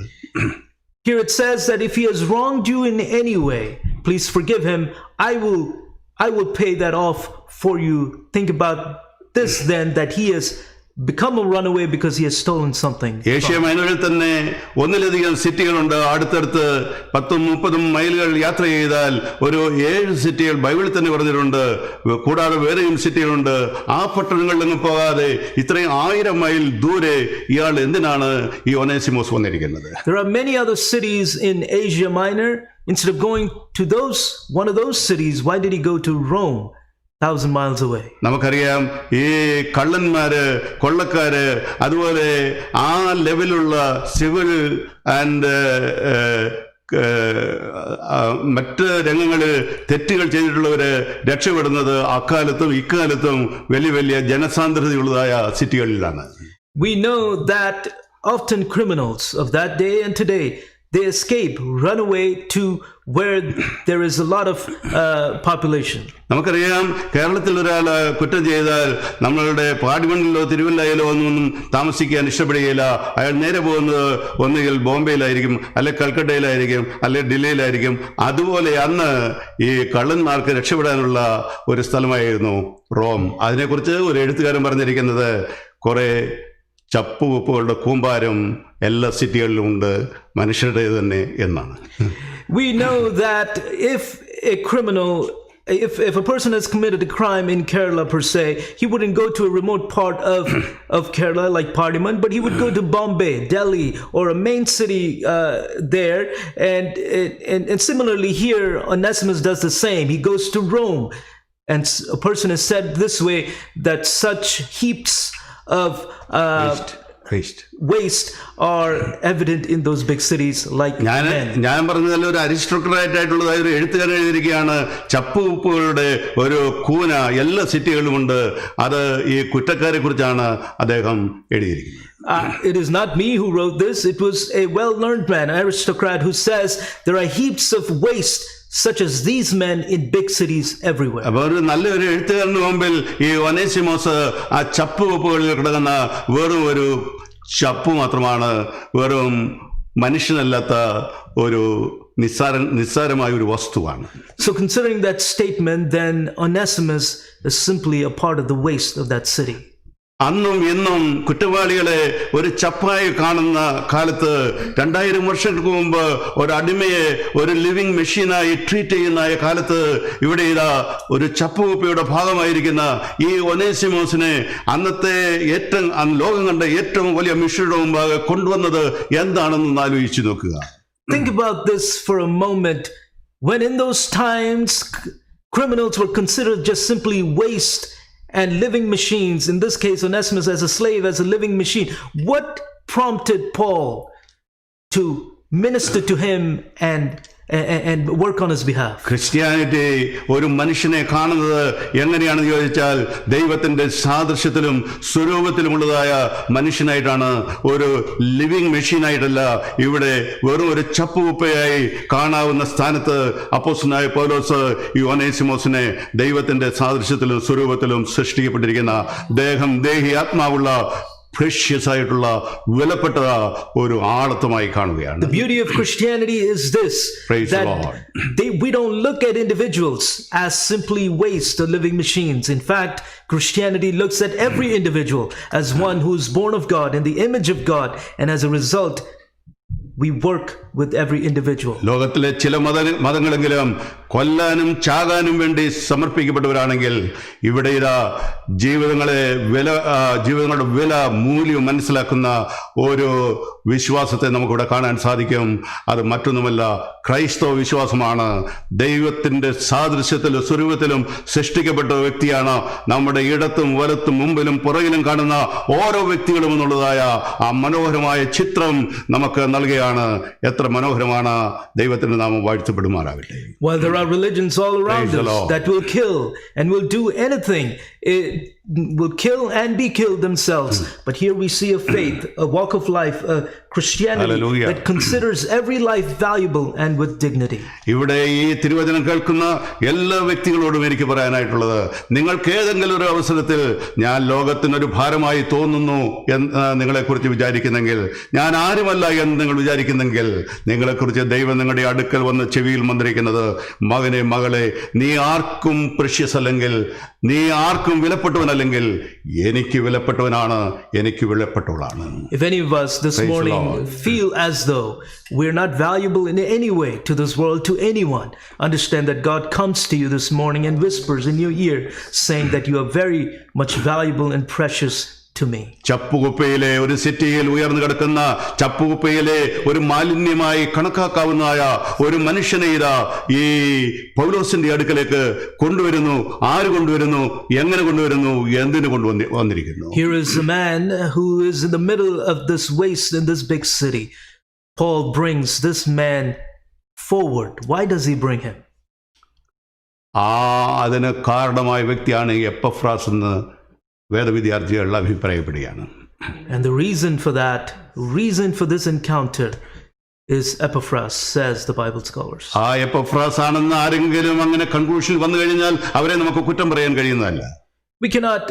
Here it says that if he has wronged you in any way, please forgive him. I will pay that off for you. Think about this then, that he has become a runaway because he has stolen something. Asia മൈനറിൽ തന്നെ ഒന്നിലധികം സിറ്റികളുണ്ട്. അടുത്തടുത്ത് 10-30 മൈലുകൾ യാത്ര ചെയ്താൽ ഒരു 7 സിറ്റികൾ ബൈബിളിൽ തന്നെ പറഞ്ഞിട്ടുണ്ട്. കൂടാതെ വേറെയും സിറ്റികളുണ്ട്. ആ പട്ടണങ്ങളിലൊന്നും പോകാതെ ഇത്രയും 1000 മൈൽ ദൂരെ ഇയാൾ എന്തിനാണ് ഈ ഒനേസിമോസ് വന്നിരിക്കുന്നത്? There are many other cities in Asia Minor. Instead of going to one of those cities, why did he go to Rome, 1,000 miles away? നമുക്കറിയാം ഈ കള്ളന്മാര്, കൊള്ളക്കാര്, അതുപോലെ ആ ലെവലുള്ള സിവിൽ ആൻഡ് മറ്റ് രംഗങ്ങളിൽ തെറ്റുകൾ ചെയ്തിട്ടുള്ളവര് രക്ഷപ്പെടുന്നത് അക്കാലത്തും ഇക്കാലത്തും വലിയ വലിയ ജനസാന്ദ്രതയുള്ളതായ സിറ്റികളിലാണ്. We know that often criminals of that day and today, they escape, run away to where there is a lot of population. നമുക്കറിയാം, കേരളത്തിൽ ഒരാൾ കുറ്റം ചെയ്താൽ നമ്മളുടെ പാടിമണ്ണിലോ തിരുവല്ലയിലോ ഒന്നും താമസിക്കാൻ ഇഷ്ടപ്പെടുകയില്ല. അയാൾ നേരെ പോകുന്നത് ഒന്നുകിൽ ബോംബെയിലായിരിക്കും, അല്ലെ കൽക്കട്ടയിലായിരിക്കും, അല്ലെ ഡൽഹിയിലായിരിക്കും. അതുപോലെ അന്ന് ഈ കള്ളന്മാർക്ക് രക്ഷപ്പെടാനുള്ള ഒരു സ്ഥലമായിരുന്നു റോം. അതിനെക്കുറിച്ച് ഒരു എഴുത്തുകാരൻ പറഞ്ഞിരിക്കുന്നത് കുറെ ചപ്പുകുപ്പുകളുടെ കൂമ്പാരം എല്ലാ സിറ്റികളിലും ഉണ്ട്, മനുഷ്യരുടെ തന്നെ എന്നാണ്. We know that if a person has committed a crime in Kerala per se, he wouldn't go to a remote part of Kerala like Parliament, but he would go to Bombay, Delhi, or a main city there. And similarly here, Onesimus does the same. He goes to Rome. And a person has said this way, that such heaps of Christ. waste are evident in those big cities like men. ഞാൻ പറഞ്ഞതല്ല, ഒരു aristocrat ആയിട്ടുള്ളതായ ഒരു എഴുത്തുകാരൻ എഴുതിയിരിക്കുകയാണ്, ചപ്പുകുപ്പുകളുടെ ഒരു കൂന എല്ലാ സിറ്റികളിലുമുണ്ട്. അത് ഈ കുറ്റക്കാരെ കുറിച്ചാണ് അദ്ദേഹം എഴുതിയിരിക്കുന്നത്. It is not me who wrote this. It was a well-learned man, an aristocrat, who says there are heaps of waste such as these men in big cities everywhere. അപ്പൊ ഒരു നല്ലൊരു എഴുത്തുകാരന് മുമ്പിൽ ഈ ഒനേസിമോസ് ആ ചപ്പുകുപ്പുകളിൽ കിടക്കുന്ന വെറും ഒരു ചപ്പു മാത്രമാണ്, വെറും മനുഷ്യനല്ലാത്ത ഒരു നിസ്സാരമായ ഒരു വസ്തുവാണ്. So considering that statement, then Onesimus is simply a part of the waste of that city. അന്നും ഇന്നും കുറ്റവാളികളെ ഒരു ചപ്പായി കാണുന്ന കാലത്ത് 2000 വർഷങ്ങൾക്ക് മുമ്പ് ഒരു അടിമയെ ഒരു ലിവിങ് മെഷീനായി ട്രീറ്റ് ചെയ്യുന്ന കാലത്ത് ഇവിടെ ഇതാ ഒരു ചപ്പുകുപ്പയുടെ ഭാഗമായിരിക്കുന്ന ഈ ഒനേസിമോസിനെ അന്നത്തെ ലോകം കണ്ട ഏറ്റവും വലിയ മിഷയുടെ മുമ്പാകെ കൊണ്ടുവന്നത് എന്താണെന്ന് ആലോചിച്ചു നോക്കുക. Think about this for a moment. When in those times criminals were considered just simply waste and living machines, in this case Onesimus as a slave, as a living machine, what prompted Paul to minister to him and work on his behalf? Christianity ഒരു മനുഷ്യനെ കാണുന്നത് എങ്ങനെയാണെന്ന് ചോദിച്ചാൽ ദൈവത്തിന്റെ സാദൃശ്യത്തിലും സ്വരൂപത്തിലുമുള്ളതായ മനുഷ്യനായിട്ടാണ്, ഒരു living മെഷീനായിട്ടല്ല. ഇവിടെ വെറും ഒരു ചപ്പുകുപ്പയായി കാണാവുന്ന സ്ഥാനത്ത് അപ്പോസ്തലനായ പൗലോസ് ഈ ഒനേസിമോസിനെ ദൈവത്തിന്റെ സാദൃശ്യത്തിലും സ്വരൂപത്തിലും സൃഷ്ടിക്കപ്പെട്ടിരിക്കുന്ന ദേഹി ആത്മാവുള്ള precious ആയിട്ടുള്ള വിലപ്പെട്ട ഒരു ആളത്വമായി കാണുകയാണ്. The beauty of Christianity is this, Praise that the Lord. we don't look at individuals as simply waste or living machines. In fact, Christianity looks at every individual as one who is born of God in the image of God, and as a result we work with every individual. ലോകത്തിലെ ചില മതങ്ങളെങ്കിലും കൊല്ലാനും ചാകാനും വേണ്ടി സമർപ്പിക്കപ്പെട്ടവരാണെങ്കിൽ ഇവിടെ ഇതാ ജീവിതങ്ങളുടെ വില മൂല്യം മനസ്സിലാക്കുന്ന ഒരു വിശ്വാസത്തെ നമുക്കിവിടെ കാണാൻ സാധിക്കും. അത് മറ്റൊന്നുമല്ല, ക്രൈസ്തവ വിശ്വാസമാണ്. ദൈവത്തിന്റെ സാദൃശ്യത്തിലും സ്വരൂപത്തിലും സൃഷ്ടിക്കപ്പെട്ട വ്യക്തിയാണ്. നമ്മുടെ ഇടത്തും വലത്തും മുമ്പിലും പുറകിലും കാണുന്ന ഓരോ വ്യക്തികളും എന്നുള്ളതായ ആ മനോഹരമായ ചിത്രം നമുക്ക് നൽകുകയാണ്. എത്ര മനോഹരമാണ്! ദൈവത്തിന്റെ നാമം വാഴ്ത്തപ്പെടുമാറാകട്ടെ. While there are religions all around us that will kill and will do anything, will kill and be killed themselves, but here we see a faith, a walk of life, a Christianity Hallelujah. that considers every life valuable and with dignity. ഇവിടെ ഈ തിരുവചനം കേൾക്കുന്ന എല്ലാ വ്യക്തികളോടും എനിക്ക് പറയാനായിട്ടുള്ളത്, നിങ്ങൾക്ക് ഏതെങ്കിലും ഒരു അവസരത്തിൽ ഞാൻ ലോകത്തിനൊരു ഭാരമായി തോന്നുന്നു എന്ന് നിങ്ങളെക്കുറിച്ച് വിചാരിക്കുന്നെങ്കിൽ, ഞാൻ ആരുമല്ല എന്ന് നിങ്ങൾ വിചാരിക്കുന്നെങ്കിൽ, നിങ്ങളെക്കുറിച്ച് ദൈവം നിങ്ങളുടെ അടുക്കൽ വന്ന് ചെവിയിൽ മന്ത്രിക്കുന്നത്, മകനെ മകളെ, നീ ആർക്കും പ്രഷ്യസ് അല്ലെങ്കിൽ, നീ ആർക്കും വിലപ്പെട്ടവനല്ലെങ്കിൽ എനിക്ക് വിലപ്പെട്ടവനാണ്, എനിക്ക് വിലപ്പെട്ടവളാണ്. If any of us this morning feel as though we're not valuable in any way to this world, to anyone, understand that God comes to you this morning and whispers in your ear saying that you are very much valuable and precious to me. ചപ്പുകുപ്പയിലെ ഒരു സിറ്റിയിൽ ഉയർന്നു കിടക്കുന്ന ചപ്പുകുപ്പയിലെ ഒരു മാലിന്യമായി കണക്കാക്കാവുന്നതായ ഒരു മനുഷ്യനെ ഇതാ ഈ പൗലോസിന്റെ അടുക്കലേക്ക് കൊണ്ടുവരുന്നു. ആര് കൊണ്ടുവരുന്നു? എങ്ങനെ കൊണ്ടുവരുന്നു? എന്തിനു കൊണ്ടുവന്നിരിക്കുന്നു? Here is a man who is in the middle of this waste in this big city. Paul brings this man forward. Why does he bring him? അതിന് കാരണമായ വ്യക്തിയാണ് എപ്പഫ്രാസ് എന്ന് വേദവിദ്യാർത്ഥികൾ അഭിപ്രായപ്പെടുകയാണ്. And the reason for this encounter is Epaphras, says the Bible scholars. ആ Epaphras ആണെന്ന് ആരെങ്കിലും അങ്ങനെ conclusion വന്നു കഴിഞ്ഞാൽ അവരെ നമുക്ക് കുറ്റം പറയാൻ കഴിയുന്നതല്ല. We cannot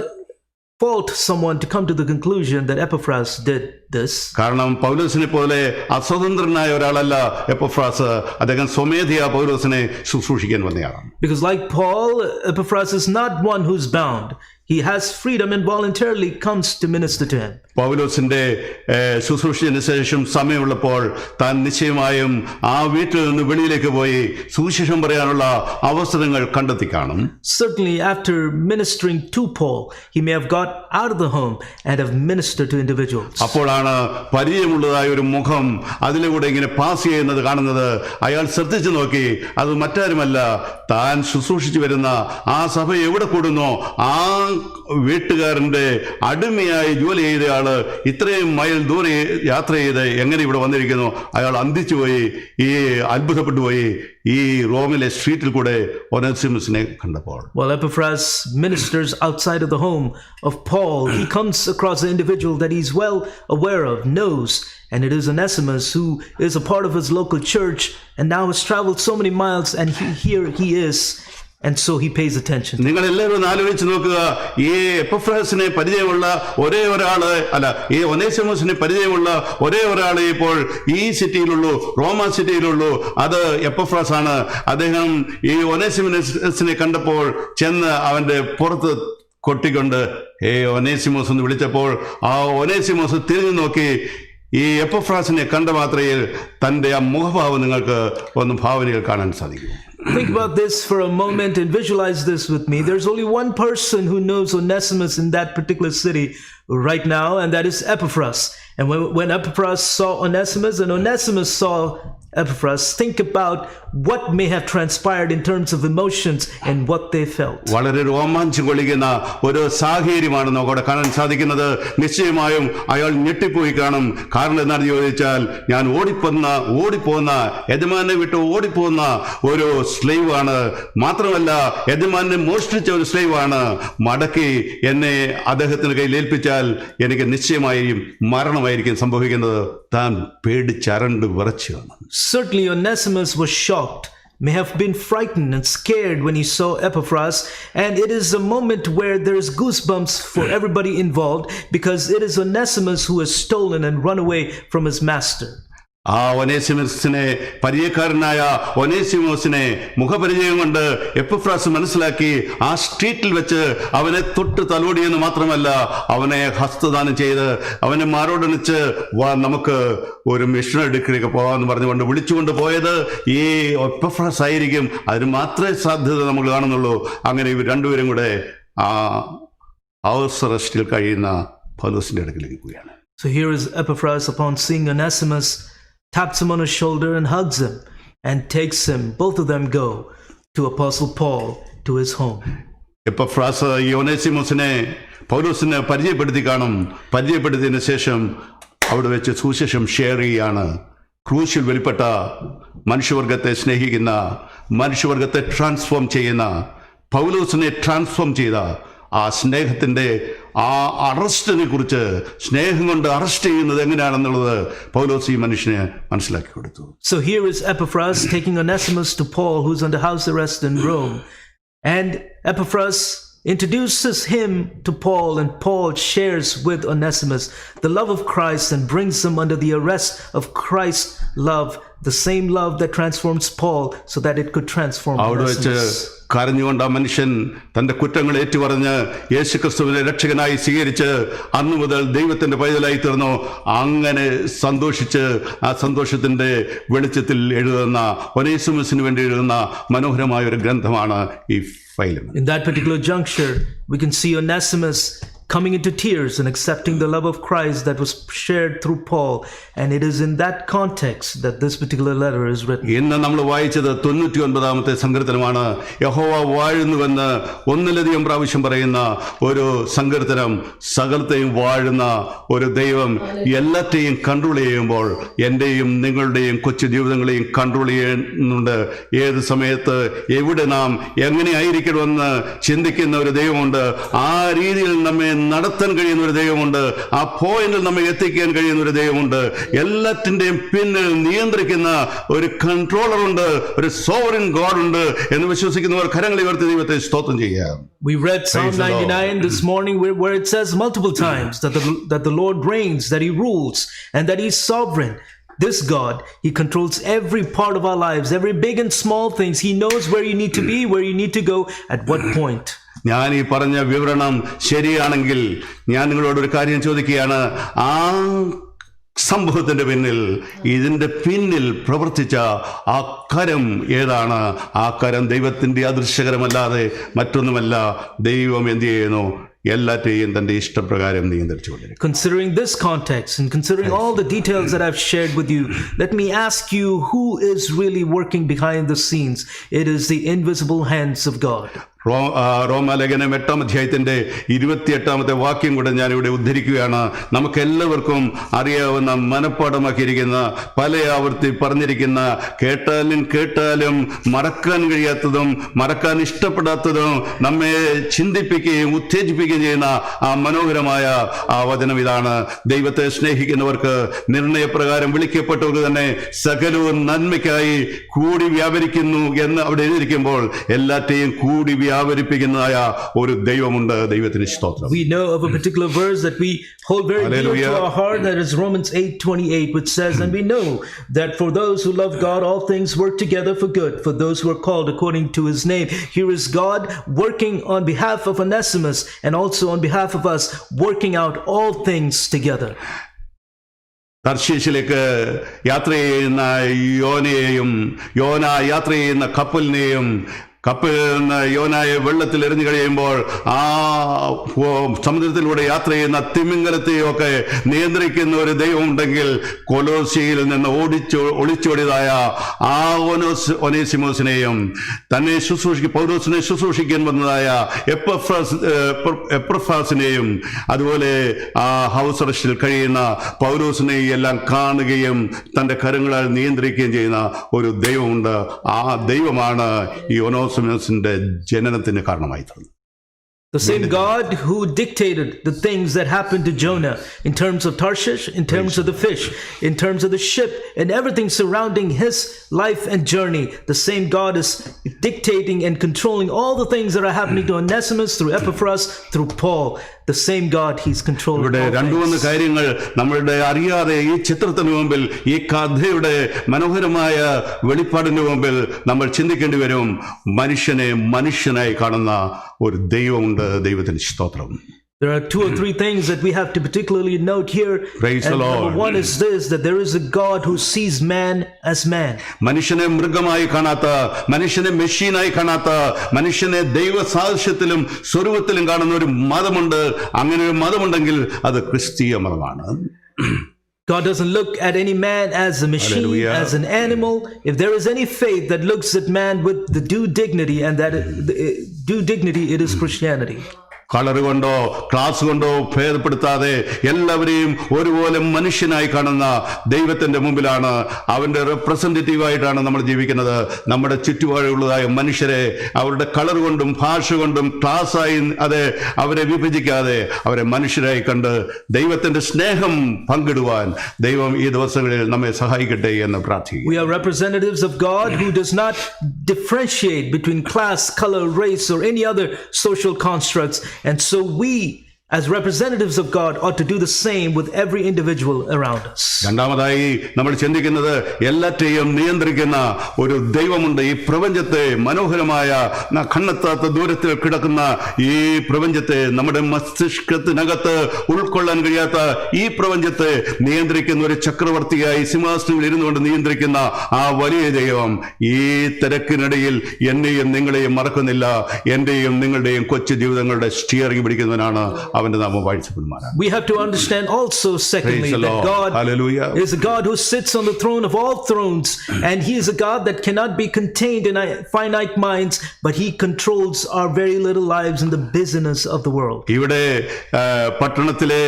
fault someone to come to the conclusion that Epaphras did this. കാരണം പൗലോസിനെ പോലെ അസ്വതന്ത്രനായ ഒരാളല്ല എപ്പഫ്രാസ്. അദ്ദേഹം സ്വമേധയാ പൗലോസിനെ ശുശ്രൂഷിക്കാൻ വന്നയാളാണ്. Because like Paul, Epaphras is not one who's bound. He has freedom and voluntarily comes to minister to him. പൗലോസിന്റെ ശുശ്രൂഷത്തിന് ശേഷം സമയമുള്ളപ്പോൾ താൻ നിശ്ചയമായും ആ വീട്ടിൽ നിന്ന് വെളിയിലേക്ക് പോയി സുവിശേഷം പറയാനുള്ള അവസരങ്ങൾ കണ്ടെത്തി കാണും. Certainly after ministering to Paul, he may have got out of the home and have ministered to individuals. അപ്പോഴാണ് പരിചയമുള്ളതായ ഒരു മുഖം അതിലൂടെ ഇങ്ങനെ പാസ് ചെയ്യുന്നത് കാണുന്നത്. അയാൾ ശ്രദ്ധിച്ചു നോക്കി, അത് മറ്റാരുമല്ല, താൻ ശുശ്രൂഷിച്ചു വരുന്ന ആ സഭ എവിടെ കൂടുന്നോ ആ വീട്ടുകാരന്റെ അടിമയായി ജോലി ചെയ്ത ആള് ഇത്രയും മൈൽ ദൂരെ യാത്ര ചെയ്ത് എങ്ങനെ ഇവിടെ വന്നിരിക്കുന്നു? അയാൾ അന്തിച്ചു പോയി, ഈ അത്ഭുതപ്പെട്ടു പോയി ഈ റോമിലെ സ്ട്രീറ്റിൽ കൂടെ ഒനേസിമസിനെ കണ്ടപ്പോൾ. While Epaphras ministers outside of the home of Paul, he comes across an individual that he's well aware of, knows, and it is Onesimus, who is a part of his local church and now has traveled so many miles, and here he is, and so he pays attention. നിങ്ങൾ എല്ലാവരും ഒന്ന് ആലോചിച്ച് നോക്കുക, ഈ എപ്പഫ്രാസിനെ പരിചയമുള്ള ഒരേ ഒരാള് അല്ല, ഈ ഒനേസിമസിനെ പരിചയമുള്ള ഒരേ ഒരാളെ ഇപ്പോൾ ഈ സിറ്റിയിലുള്ളൂ, റോമ സിറ്റിയിലുള്ളൂ, അത് എപ്പഫ്രാസ് ആണ്. അദ്ദേഹം ഈ ഒനേസിമസിനെ കണ്ടപ്പോൾ ചെന്ന് അവന്റെ പുറത്ത് കൊട്ടിക്കൊണ്ട് ഒനേസിമോസ് എന്ന് വിളിച്ചപ്പോൾ ആ ഒനേസിമോസ് തിരിഞ്ഞു നോക്കി ഈ എപ്പഫ്രാസിനെ കണ്ട മാത്രയിൽ തന്റെ ആ മുഖഭാവം നിങ്ങൾക്ക് ഒന്ന് ഭാവനയിൽ കാണാൻ സാധിക്കും. Think about this for a moment and visualize this with me. There's only one person who knows Onesimus in that particular city right now, and that is Epaphras. And when Epaphras saw Onesimus and Onesimus saw Epaphras, think about what may have transpired in terms of emotions and what they felt. വളരെ രോമാഞ്ചം കൊള്ളിക്കുന്ന ഒരു സാഹചര്യമാണ് നമുക്ക് അവിടെ കാണാൻ സാധിക്കുന്നത്. നിശ്ചയമായും അയാൾ ഞെട്ടിപ്പോയി കാണും. കാരണം എന്താണെന്ന് ചോദിച്ചാൽ, ഞാൻ ഓടിപ്പോന്ന യജമാനെ വിട്ട് ഓടിപ്പോന്ന ഒരു സ്ലേവ് ആണ്. മാത്രമല്ല യജമാനെ മോഷ്ടിച്ച ഒരു സ്ലേവ് ആണ്. മടക്കി എന്നെ അദ്ദേഹത്തിന് കയ്യിൽ ഏൽപ്പിച്ചാൽ എനിക്ക് നിശ്ചയമായും മരണമായിരിക്കും സംഭവിക്കുന്നത്. താൻ പേടിച്ചരണ്ട് വിറച്ചു കാണും. Certainly Onesimus was shocked, may have been frightened and scared when he saw Epaphras, and it is a moment where there's goosebumps for everybody involved, because it is Onesimus who has stolen and run away from his master. ആ ഒനേസിമസിനെ, പരിചയക്കാരനായ ഒനേസിമോസിനെ മുഖപരിചയം കൊണ്ട് Epaphras മനസ്സിലാക്കി ആ സ്ട്രീറ്റിൽ വെച്ച് അവനെ തൊട്ട് തലോടിയെന്ന് മാത്രമല്ല, അവനെ ഹസ്തദാനം ചെയ്ത് അവനെ മാറോടണിച്ച് നമുക്ക് ഒരു മിഷണറി ഡിഗ്രിക്ക് പോകാമെന്ന് പറഞ്ഞുകൊണ്ട് വിളിച്ചുകൊണ്ട് പോയത് ഈ എപ്പഫ്രാസ് ആയിരിക്കും. അതിന് മാത്രമേ സാധ്യത നമ്മൾ കാണുന്നുള്ളൂ. അങ്ങനെ ഇവർ രണ്ടുപേരും കൂടെ ആ ഹൗസ് അറസ്റ്റിൽ കഴിയുന്ന പൗലോസിന്റെ അടുക്കിലേക്ക് പോവുകയാണ്. So here is Epaphras, upon seeing Onesimus, taps him on his shoulder and hugs him and takes him. Both of them go to Apostle Paul to his home. Epaphras ഈ ഒനേസിമോസിനെ പൗലോസിനെ പരിചയപ്പെടുത്തി കാണും. പരിചയപ്പെടുത്തിയതിനു ശേഷം അവിടെ വെച്ച് സുവിശേഷം ഷെയർ ചെയ്യുകയാണ്. ക്രൂശിൽ വെളിപ്പെട്ട മനുഷ്യവർഗത്തെ സ്നേഹിക്കുന്ന, മനുഷ്യവർഗത്തെ ട്രാൻസ്ഫോം ചെയ്യുന്ന, പൗലോസിനെ ട്രാൻസ്ഫോം ചെയ്ത ആ സ്നേഹത്തിന്റെ ആ അറസ്റ്റിനെ കുറിച്ച്, സ്നേഹം കൊണ്ട് അറസ്റ്റ് ചെയ്യുന്നത് എങ്ങനെയാണെന്നുള്ളത് പൗലോസ് ഈ മനുഷ്യനെ മനസ്സിലാക്കി കൊടുത്തു. So here is Epaphras taking Onesimus to Paul, who's under house arrest in Rome. And Epaphras introduces him to Paul, and Paul shares with Onesimus the love of Christ and brings him under the arrest of Christ's love, the same love that transforms Paul, so that it could transform അവിടെ വെച്ച് Onesimus. കരഞ്ഞുകൊണ്ട് ആ മനുഷ്യൻ തന്റെ കുറ്റങ്ങൾ ഏറ്റുപറഞ്ഞ് യേശുക്രിസ്തുവിനെ രക്ഷകനായി സ്വീകരിച്ച് അന്നു മുതൽ ദൈവത്തിന്റെ പൈതലായി തീർന്നു. അങ്ങനെ സന്തോഷിച്ച് ആ സന്തോഷത്തിന്റെ വെളിച്ചത്തിൽ എഴുതുന്ന, ഒനേസിമസിന് വേണ്ടി എഴുതുന്ന മനോഹരമായ ഒരു ഗ്രന്ഥമാണ് ഈ phylum. In that particular juncture, we can see Onesimus coming into tears and accepting the love of Christ that was shared through Paul, and it is in that context that this particular letter is written. ഇന്ന് നമ്മൾ വായിച്ചത് 99-ാമത്തെ സങ്കീർത്തനമാണ്. യഹോവ വാഴുന്നുവെന്ന് ഒന്നിലധികം പ്രാവശ്യം പറയുന്ന ഒരു സങ്കീർത്തനം. സകലത്തെയും വാഴുന്ന ഒരു ദൈവം എല്ലാത്തെയും കൺട്രോൾ ചെയ്യുമ്പോൾ എന്റെയും നിങ്ങളുടെയും കൊച്ചു ജീവിതങ്ങളെയും കൺട്രോൾ ചെയ്യുന്നുണ്ട്. ഏത് സമയത്ത് എവിടെ നാം എങ്ങനെയായിരിക്കണമെന്ന് ചിന്തിക്കുന്ന ഒരു ദൈവമുണ്ട്. ആ രീതിയിൽ നമ്മെ നടത്താൻ കഴിയുന്ന ഒരു ദൈവമുണ്ട്. ആ പോയിന്റിൽ നമ്മെ എത്തിക്കാൻ കഴിയുന്ന ഒരു ദൈവമുണ്ട്. എല്ലാത്തിന്റെയും പിന്നിൽ നിയന്ത്രിക്കുന്ന ഒരു കൺട്രോളർ ഉണ്ട്, ഒരു സോവറിൻ ഗോഡ് ഉണ്ട് എന്ന് വിശ്വസിക്കുന്നവർ കരങ്ങളെ ഉയർത്തി ദൈവത്തെ സ്തോത്രം ചെയ്യാം. We read Psalm 99 this morning where it says multiple times that the Lord reigns, that he rules, and that he's sovereign. This God, he controls every part of our lives, every big and small things. He knows where you need to be, where you need to go, at what point. ഞാൻ ഈ പറഞ്ഞ വിവരണം ശരിയാണെങ്കിൽ ഞാൻ നിങ്ങളോടൊരു കാര്യം ചോദിക്കുകയാണ്. ആ സംഭവത്തിന്റെ പിന്നിൽ, ഇതിന്റെ പിന്നിൽ പ്രവർത്തിച്ച ആ കരം ഏതാണ്? ആ കരം ദൈവത്തിന്റെ അദൃശ്യകരമല്ലാതെ മറ്റൊന്നുമല്ല. ദൈവം എന്ത് ചെയ്യുന്നു? എല്ലാറ്റെയും തന്റെ ഇഷ്ടപ്രകാരം നിയന്ത്രിച്ചുകൊണ്ടിരിക്കും. Considering this context and considering all the details that I've shared with you, let me ask you, who is really working behind the scenes? It is the invisible hands of God. റോമാലേഖനം 8-ാം അധ്യായത്തിൻ്റെ 28-ാമത്തെ വാക്യം കൂടെ ഞാനിവിടെ ഉദ്ധരിക്കുകയാണ്. നമുക്കെല്ലാവർക്കും അറിയാവുന്ന മനഃപ്പാഠമാക്കിയിരിക്കുന്ന പല ആവർത്തി പറഞ്ഞിരിക്കുന്ന കേട്ടാലും മറക്കാൻ കഴിയാത്തതും മറക്കാൻ ഇഷ്ടപ്പെടാത്തതും നമ്മെ ചിന്തിപ്പിക്കുകയും ഉത്തേജിപ്പിക്കുകയും ചെയ്യുന്ന ആ മനോഹരമായ ആ വചനം ഇതാണ്: ദൈവത്തെ സ്നേഹിക്കുന്നവർക്ക് നിർണയപ്രകാരം വിളിക്കപ്പെട്ടവർക്ക് തന്നെ സകലവും നന്മയ്ക്കായി കൂടി വ്യാപരിക്കുന്നു എന്ന് അവിടെ എഴുതിയിരിക്കുമ്പോൾ എല്ലാറ്റെയും കൂടി വ്യാപരിപ്പിക്കുന്നതായ ഒരു ദൈവമുണ്ട്. ദൈവത്തിന് സ്തോത്രം. We know of a particular verse that we hold very dear to our heart, that is Romans 8:28, which says, and we know that for those who love God, all things work together for good, for those who are called according to his name. Here is God working on behalf of Onesimus and also on behalf of us, working out all things together. തർശീശിലേക്ക് യാത്ര ചെയ്യുന്ന യോന യാത്ര ചെയ്യുന്ന കപ്പലിനെയും കപ്പലിൽ നിന്ന് യോനായെ വെള്ളത്തിൽ എറിഞ്ഞു കഴിയുമ്പോൾ ആ സമുദ്രത്തിലൂടെ യാത്ര ചെയ്യുന്ന തിമിംഗലത്തെയും ഒക്കെ നിയന്ത്രിക്കുന്ന ഒരു ദൈവം ഉണ്ടെങ്കിൽ കൊലോസിയിൽ നിന്ന് ഒളിച്ചോടിയതായ ആ ഒനേസിമോസിനെയും തന്നെ പൗലോസിനെ ശുശ്രൂഷിക്കാൻ വന്നതായ എപ്പഫ്രാസിനെയും അതുപോലെ ആ ഹൗസ് അറസ്റ്റിൽ കഴിയുന്ന പൗലോസിനെയും എല്ലാം കാണുകയും തൻ്റെ കരങ്ങളാൽ നിയന്ത്രിക്കുകയും ചെയ്യുന്ന ഒരു ദൈവമുണ്ട്. ആ ദൈവമാണ് ഈ ഒനേസിമോസിന്റെ ജനനത്തിന് കാരണമായി തീർന്നത്. The same God who dictated the things that happened to Jonah in terms of Tarshish, in terms of the fish, in terms of the ship, and everything surrounding his life and journey, the same God is dictating and controlling all the things that are happening to Onesimus, through Epaphras, through Paul. The same God, he's controlling ഇവിടെ all രണ്ടു മൂന്ന് things. കാര്യങ്ങൾ നമ്മളുടെ അറിയാതെ ഈ ചിത്രത്തിന് മുമ്പിൽ, ഈ കഥയുടെ മനോഹരമായ വെളിപ്പാടിന് മുമ്പിൽ നമ്മൾ ചിന്തിക്കേണ്ടി വരും. മനുഷ്യനെ മനുഷ്യനായി കാണുന്ന ഒരു ദൈവമുണ്ട്. ദൈവത്തിന് സ്തോത്രം. There are 2 or 3 things that we have to particularly note here. Praise the Lord. Number one is this, that there is a God who sees man as man. മനുഷ്യനെ മൃഗമായി കാണാത്ത, മനുഷ്യനെ മെഷീനായി കാണാത്ത, മനുഷ്യനെ ദൈവ സാദൃശ്യത്തിലും സ്വരൂപത്തിലും കാണുന്ന ഒരു മതമുണ്ട്. അങ്ങനെ ഒരു മതമുണ്ടെങ്കിൽ അത് ക്രിസ്തീയ മതമാണ്. God doesn't look at any man as a machine, Hallelujah. as an animal. If there is any faith that looks at man with the due dignity, and that due dignity, it is Christianity. Colour കൊണ്ടോ class കൊണ്ടോ ഭേദപ്പെടുത്താതെ എല്ലാവരെയും ഒരുപോലെ മനുഷ്യനായി കാണുന്ന ദൈവത്തിന്റെ മുമ്പിലാണ്, അവന്റെ റെപ്രസെന്റേറ്റീവായിട്ടാണ് നമ്മൾ ജീവിക്കുന്നത്. നമ്മുടെ ചുറ്റുപാടുള്ളതായ മനുഷ്യരെ അവരുടെ കളർ കൊണ്ടും ഭാഷ കൊണ്ടും ക്ലാസ്സായി അവരെ വിഭജിക്കാതെ അവരെ മനുഷ്യരായി കണ്ട് ദൈവത്തിന്റെ സ്നേഹം പങ്കിടുവാൻ ദൈവം ഈ ദിവസങ്ങളിൽ നമ്മെ സഹായിക്കട്ടെ എന്ന് പ്രാർത്ഥിക്കുന്നു. We are representatives of God who does not differentiate between class, color, race, or any other social constructs. And so we, as representatives of God, ought to do the same with every individual around us. രണ്ടാമതായി നമ്മൾ ചിന്തിക്കുന്നത് എല്ലാറ്റെയും നിയന്ത്രിക്കുന്ന ഒരു ദൈവമുണ്ട്. ഈ പ്രപഞ്ചത്തെ മനോഹരമായ കണ്ണെത്താത്ത ദൂരത്തിൽ കിടക്കുന്ന ഈ പ്രപഞ്ചത്തെ, നമ്മുടെ മസ്തിഷ്കത്തിനകത്ത് ഉൾക്കൊള്ളാൻ കഴിയാത്ത ഈ പ്രപഞ്ചത്തെ നിയന്ത്രിക്കുന്ന ഒരു ചക്രവർത്തിയായി സിംഹാസനത്തിൽ ഇരുന്നുകൊണ്ട് നിയന്ത്രിക്കുന്ന ആ വലിയ ദൈവം ഈ തിരക്കിനിടയിൽ എന്നെയും നിങ്ങളെയും മറക്കുന്നില്ല. എന്റെയും നിങ്ങളുടെയും കൊച്ചു ജീവിതങ്ങളുടെ സ്റ്റിയറിംഗ് പിടിക്കുന്നവനാണ്. അവന്റെ നാമം വാഴ്ത്തപ്പെടുമാറാകട്ടെ. We have to understand also, secondly, that God Hallelujah. is a God who sits on the throne of all thrones, and he is a God that cannot be contained in finite minds, but he controls our very little lives in the busyness of the world. ഇവിടെ പട്ടണത്തിലെ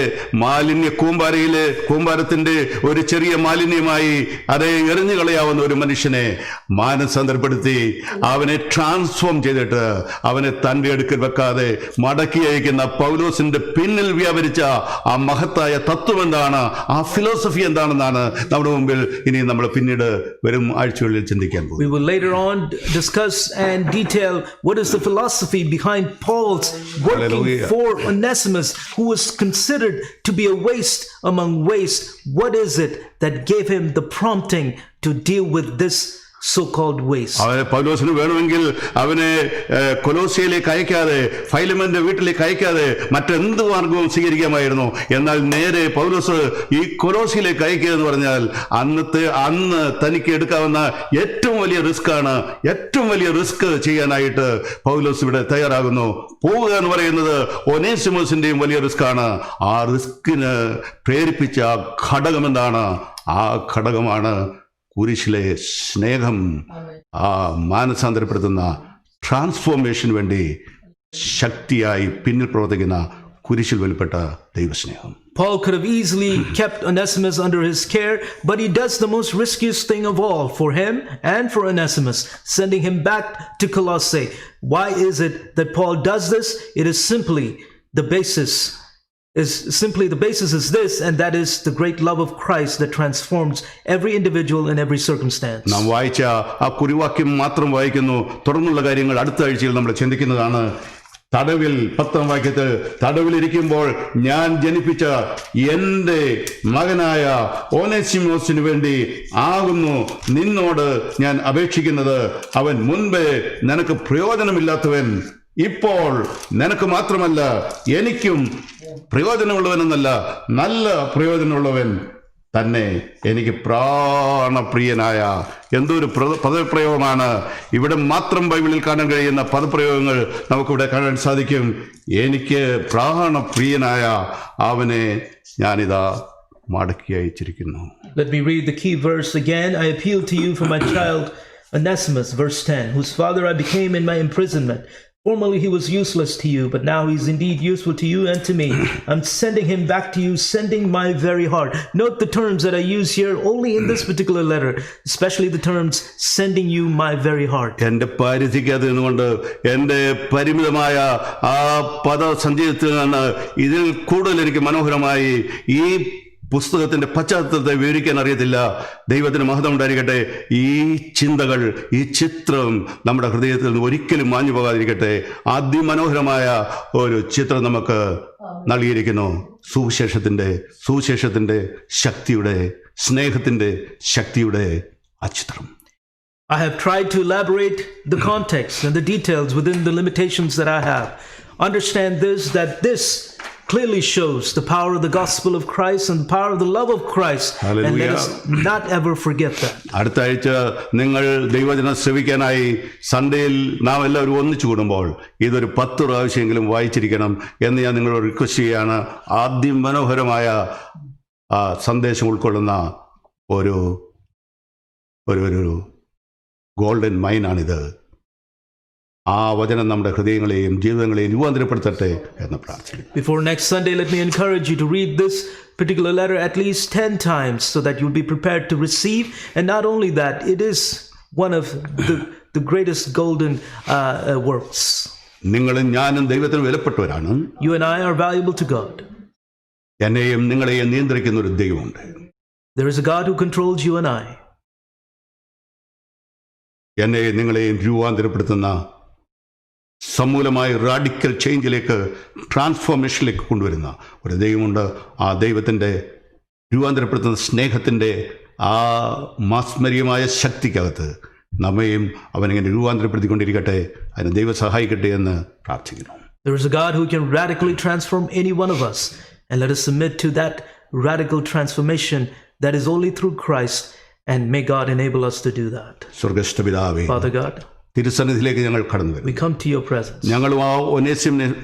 മാലിന്യ കൂമ്പാരത്തിന്റെ ഒരു ചെറിയ മാലിന്യമായി അത് എറിഞ്ഞു കളയാവുന്ന ഒരു മനുഷ്യനെ മാനസാന്തരപ്പെടുത്തി അവനെ ട്രാൻസ്ഫോം ചെയ്തിട്ട് അവനെ തന്റെ അടുക്കൽ വെക്കാതെ മടക്കി അയക്കുന്ന പൗലോസിന്റെ പിന്നിൽ വ്യാപരിച്ച ആ മഹത്തായ തത്വം എന്താണ്, ആ ഫിലോസഫി എന്താണെന്നാണ് നമ്മുടെ മുമ്പിൽ ഇനി നമ്മൾ പിന്നീട് വരും ആഴ്ചകളിൽ ചിന്തിക്കാൻ പോകും. We will later on discuss and detail what is the philosophy behind Paul's working Hallelujah. for Onesimus, who was considered to be a waste among waste. What is it that gave him the prompting to deal with this so-called waste? അവനെ പൗലോസിന് വേണമെങ്കിൽ അവനെ കൊലോസിയയിലേക്ക് അയക്കാതെ, ഫൈലമന്റെ വീട്ടിലേക്ക് അയക്കാതെ മറ്റെന്ത് മാർഗവും സ്വീകരിക്കാമായിരുന്നു. എന്നാൽ നേരെ പൗലോസ് ഈ കൊലോസിയിലേക്ക് അയക്കുക എന്ന് പറഞ്ഞാൽ അന്ന് തനിക്ക് എടുക്കാവുന്ന ഏറ്റവും വലിയ റിസ്ക് ചെയ്യാനായിട്ട് പൗലോസ് ഇവിടെ തയ്യാറാകുന്നു. പോവുക എന്ന് പറയുന്നത് ഒനേസിമോസിന്റെയും വലിയ റിസ്ക്കാണ്. ആ റിസ്കിന് പ്രേരിപ്പിച്ച ഘടകം എന്താണ്? ആ ഘടകമാണ് കുരിശിലെ സ്നേഹം, ആ മാനസാന്തരപ്പെടുത്തുന്ന ട്രാൻസ്ഫോർമേഷന് വേണ്ടി ശക്തിയായി പിന്നിൽ പ്രവർത്തിക്കുന്ന കുരിശിൽ വെളിപ്പെട്ട ദൈവസ്നേഹം. Paul could have easily kept Onesimus under his care, but he does the most riskiest thing of all for him and for Onesimus, sending him back to Colossae. Why is it that Paul does this? It is simply the basis is this, and that is the great love of Christ that transforms every individual in every circumstance. നാം വായിച്ച ആ കുറിവാക്യം മാത്രം വായിക്കുന്നു. തുടർന്നുള്ള കാര്യങ്ങൾ അടുത്ത ആഴ്ചയിൽ നമ്മൾ ചിന്തിക്കുന്നതാണ്. തടവിൽ 10-ാം വാക്യത്തിൽ, തടവിലിരിക്കുമ്പോൾ ഞാൻ ജനിപ്പിച്ച എൻ്റെ മകനായ ഓനേസിമോസിന് വേണ്ടി ആകുന്നു നിന്നോട് ഞാൻ അപേക്ഷിക്കുന്നത്. അവൻ മുൻപേ നിനക്ക് പ്രയോജനമില്ലാത്തവൻ, ഇപ്പോൾ നിനക്ക് മാത്രമല്ല എനിക്കും പ്രയോജനമുള്ളവനെന്നല്ല, നല്ല പ്രയോജനമുള്ളവൻ തന്നെ, എനിക്ക് പ്രാണപ്രിയനായ. എന്തൊരു പദപ്രയോഗമാണ്! ഇവിടെ മാത്രം ബൈബിളിൽ കാണാൻ കഴിയുന്ന പദപ്രയോഗങ്ങൾ നമുക്കിവിടെ കാണാൻ സാധിക്കും. എനിക്ക് പ്രാണപ്രിയനായ അവനെ ഞാനിതാ മടക്കി അയച്ചിരിക്കുന്നു. Let me read the key verse again. I appeal to you for my child Onesimus, verse 10, whose father I became in my imprisonment. Formerly he was useless to you, but now he's indeed useful to you and to me. I'm sending him back to you, sending my very heart. Note the terms that I use here only in this particular letter, especially the terms sending you my very heart. എൻ്റെ പരിധിക്കകത്ത് നിന്നുകൊണ്ട് എൻ്റെ പരിമിതമായ ആ പദസഞ്ചയത്തിൽ നിന്ന് ഇതിൽ കൂടുതൽ എനിക്ക് മനോഹരമായി ഈ പുസ്തകത്തിന്റെ പശ്ചാത്തലത്തെ വിവരിക്കാൻ അറിയത്തില്ല. ദൈവത്തിന് മഹത്വം ഉണ്ടായിരിക്കട്ടെ. ഈ ചിന്തകൾ, ഈ ചിത്രം നമ്മുടെ ഹൃദയത്തിൽ നിന്ന് ഒരിക്കലും മാഞ്ഞു പോകാതിരിക്കട്ടെ. അതിമനോഹരമായ ഒരു ചിത്രം നമുക്ക് നൽകിയിരിക്കുന്നു. സുവിശേഷത്തിന്റെ ശക്തിയുടെ, സ്നേഹത്തിന്റെ ശക്തിയുടെ ആ ചിത്രം. I have tried to elaborate the context and the details within the limitations that I have. Understand this, that this clearly shows the power of the gospel of Christ and the power of the love of Christ. Hallelujah. And let us not ever forget that. അടുത്ത ആഴ്ച നിങ്ങൾ ദൈവവചനം ശ്രവിക്കാനായി സൺഡേയിൽ നാം എല്ലാവരും ഒന്നിച്ചു കൂടുമ്പോൾ ഇതൊരു 10 പ്രാവശ്യമെങ്കിലും വായിച്ചിരിക്കണം എന്ന് ഞാൻ നിങ്ങളോട് റിക്വസ്റ്റ് ചെയ്യുകയാണ്. അതിമനോഹരമായ സന്ദേശം ഉൾക്കൊള്ളുന്ന ഒരു ഗോൾഡൻ മൈനാണിത്. ആ വചനം നമ്മുടെ ഹൃദയങ്ങളെയും ജീവിതങ്ങളെയും രൂപാന്തരപ്പെടുത്തട്ടെ എന്ന് പ്രാർത്ഥിക്കുന്നു. Before next Sunday, let me encourage you to read this particular letter at least 10 times so that you'll be prepared to receive. And not only that, it is one of the greatest golden works. നിങ്ങളും ഞാനും ദൈവത്തിന് വിലപ്പെട്ടവരാണ്. You and I are valuable to God. എന്നെയും നിങ്ങളെയും നിയന്ത്രിക്കുന്ന ഒരു ദൈവമുണ്ട്. There is a God who controls you and I. എന്നെയും നിങ്ങളെയും രൂപാന്തരപ്പെടുത്തുന്ന സമൂലമായ റാഡിക്കൽ ചേഞ്ചിലേക്ക്, ട്രാൻസ്ഫോർമേഷനിലേക്ക് കൊണ്ടുവരുന്ന ഒരു ദൈവമുണ്ട്. ആ ദൈവത്തിൻ്റെ രൂപാന്തരപ്പെടുത്തുന്ന സ്നേഹത്തിൻ്റെ ആ മാസ്മരികമായ ശക്തിക്കകത്ത് നമ്മയും അവനിങ്ങനെ രൂപാന്തരപ്പെടുത്തിക്കൊണ്ടിരിക്കട്ടെ. അതിന് ദൈവം സഹായിക്കട്ടെ എന്ന് പ്രാർത്ഥിക്കുന്നു. There is a God who can radically transform any one of us, and let us submit to that radical transformation that is only through Christ, and may God enable us to do that. സ്വർഗ്ഗസ്ഥ പിതാവേ, Father God, തിരുസന്നിധിയിലേക്ക് ഞങ്ങൾ കടന്നു we വരുന്നു. come to your presence. ഞങ്ങളും ആ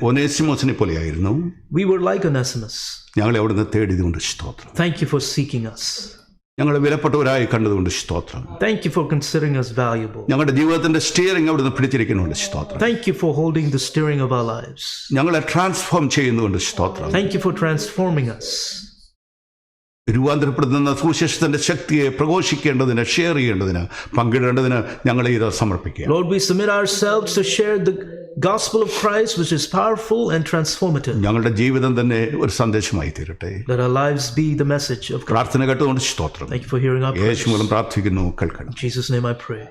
ഒനേസിമോസിനെ പോലെയായിരുന്നു. We were like Onesimus. ഞങ്ങളെ അവിടുന്ന് തേടിയതുകൊണ്ട് സ്തോത്രം. Thank you for seeking us. ഞങ്ങളെ വിലപ്പെട്ടവരായി കണ്ടതുകൊണ്ട് സ്തോത്രം. Thank you for considering us valuable. ഞങ്ങളുടെ ജീവിതത്തിന്റെ സ്റ്റിയറിംഗ് അവിടുന്ന് പിടിച്ചിരിക്കുന്നുണ്ട് സ്തോത്രം. Thank you for holding the steering of our lives. ഞങ്ങളെ ട്രാൻസ്ഫോം ചെയ്യുന്നുണ്ട് സ്തോത്രം. Thank you for transforming us. രൂപാന്തരപ്പെടുത്തുന്ന സുവിശേഷത്തിന്റെ ശക്തിയെ പ്രഘോഷിക്കേണ്ടതിന്, ഷെയർ ചെയ്യേണ്ടതിന്, പങ്കിടേണ്ടതിന് ഞങ്ങളെ ഇത് സമർപ്പിക്കുക. Lord, we submit ourselves to share the gospel of Christ, which is powerful and transformative. ഞങ്ങളുടെ ജീവിതം തന്നെ ഒരു സന്ദേശമായി തീരട്ടെ. Let our lives be the message of God. പ്രാർത്ഥന കേട്ടുകൊണ്ട് സ്തോത്രം. Thank you for hearing our prayers. യേശു മൂലം പ്രാർത്ഥിക്കുന്നു, കേൾക്കണം. In Jesus' name I pray.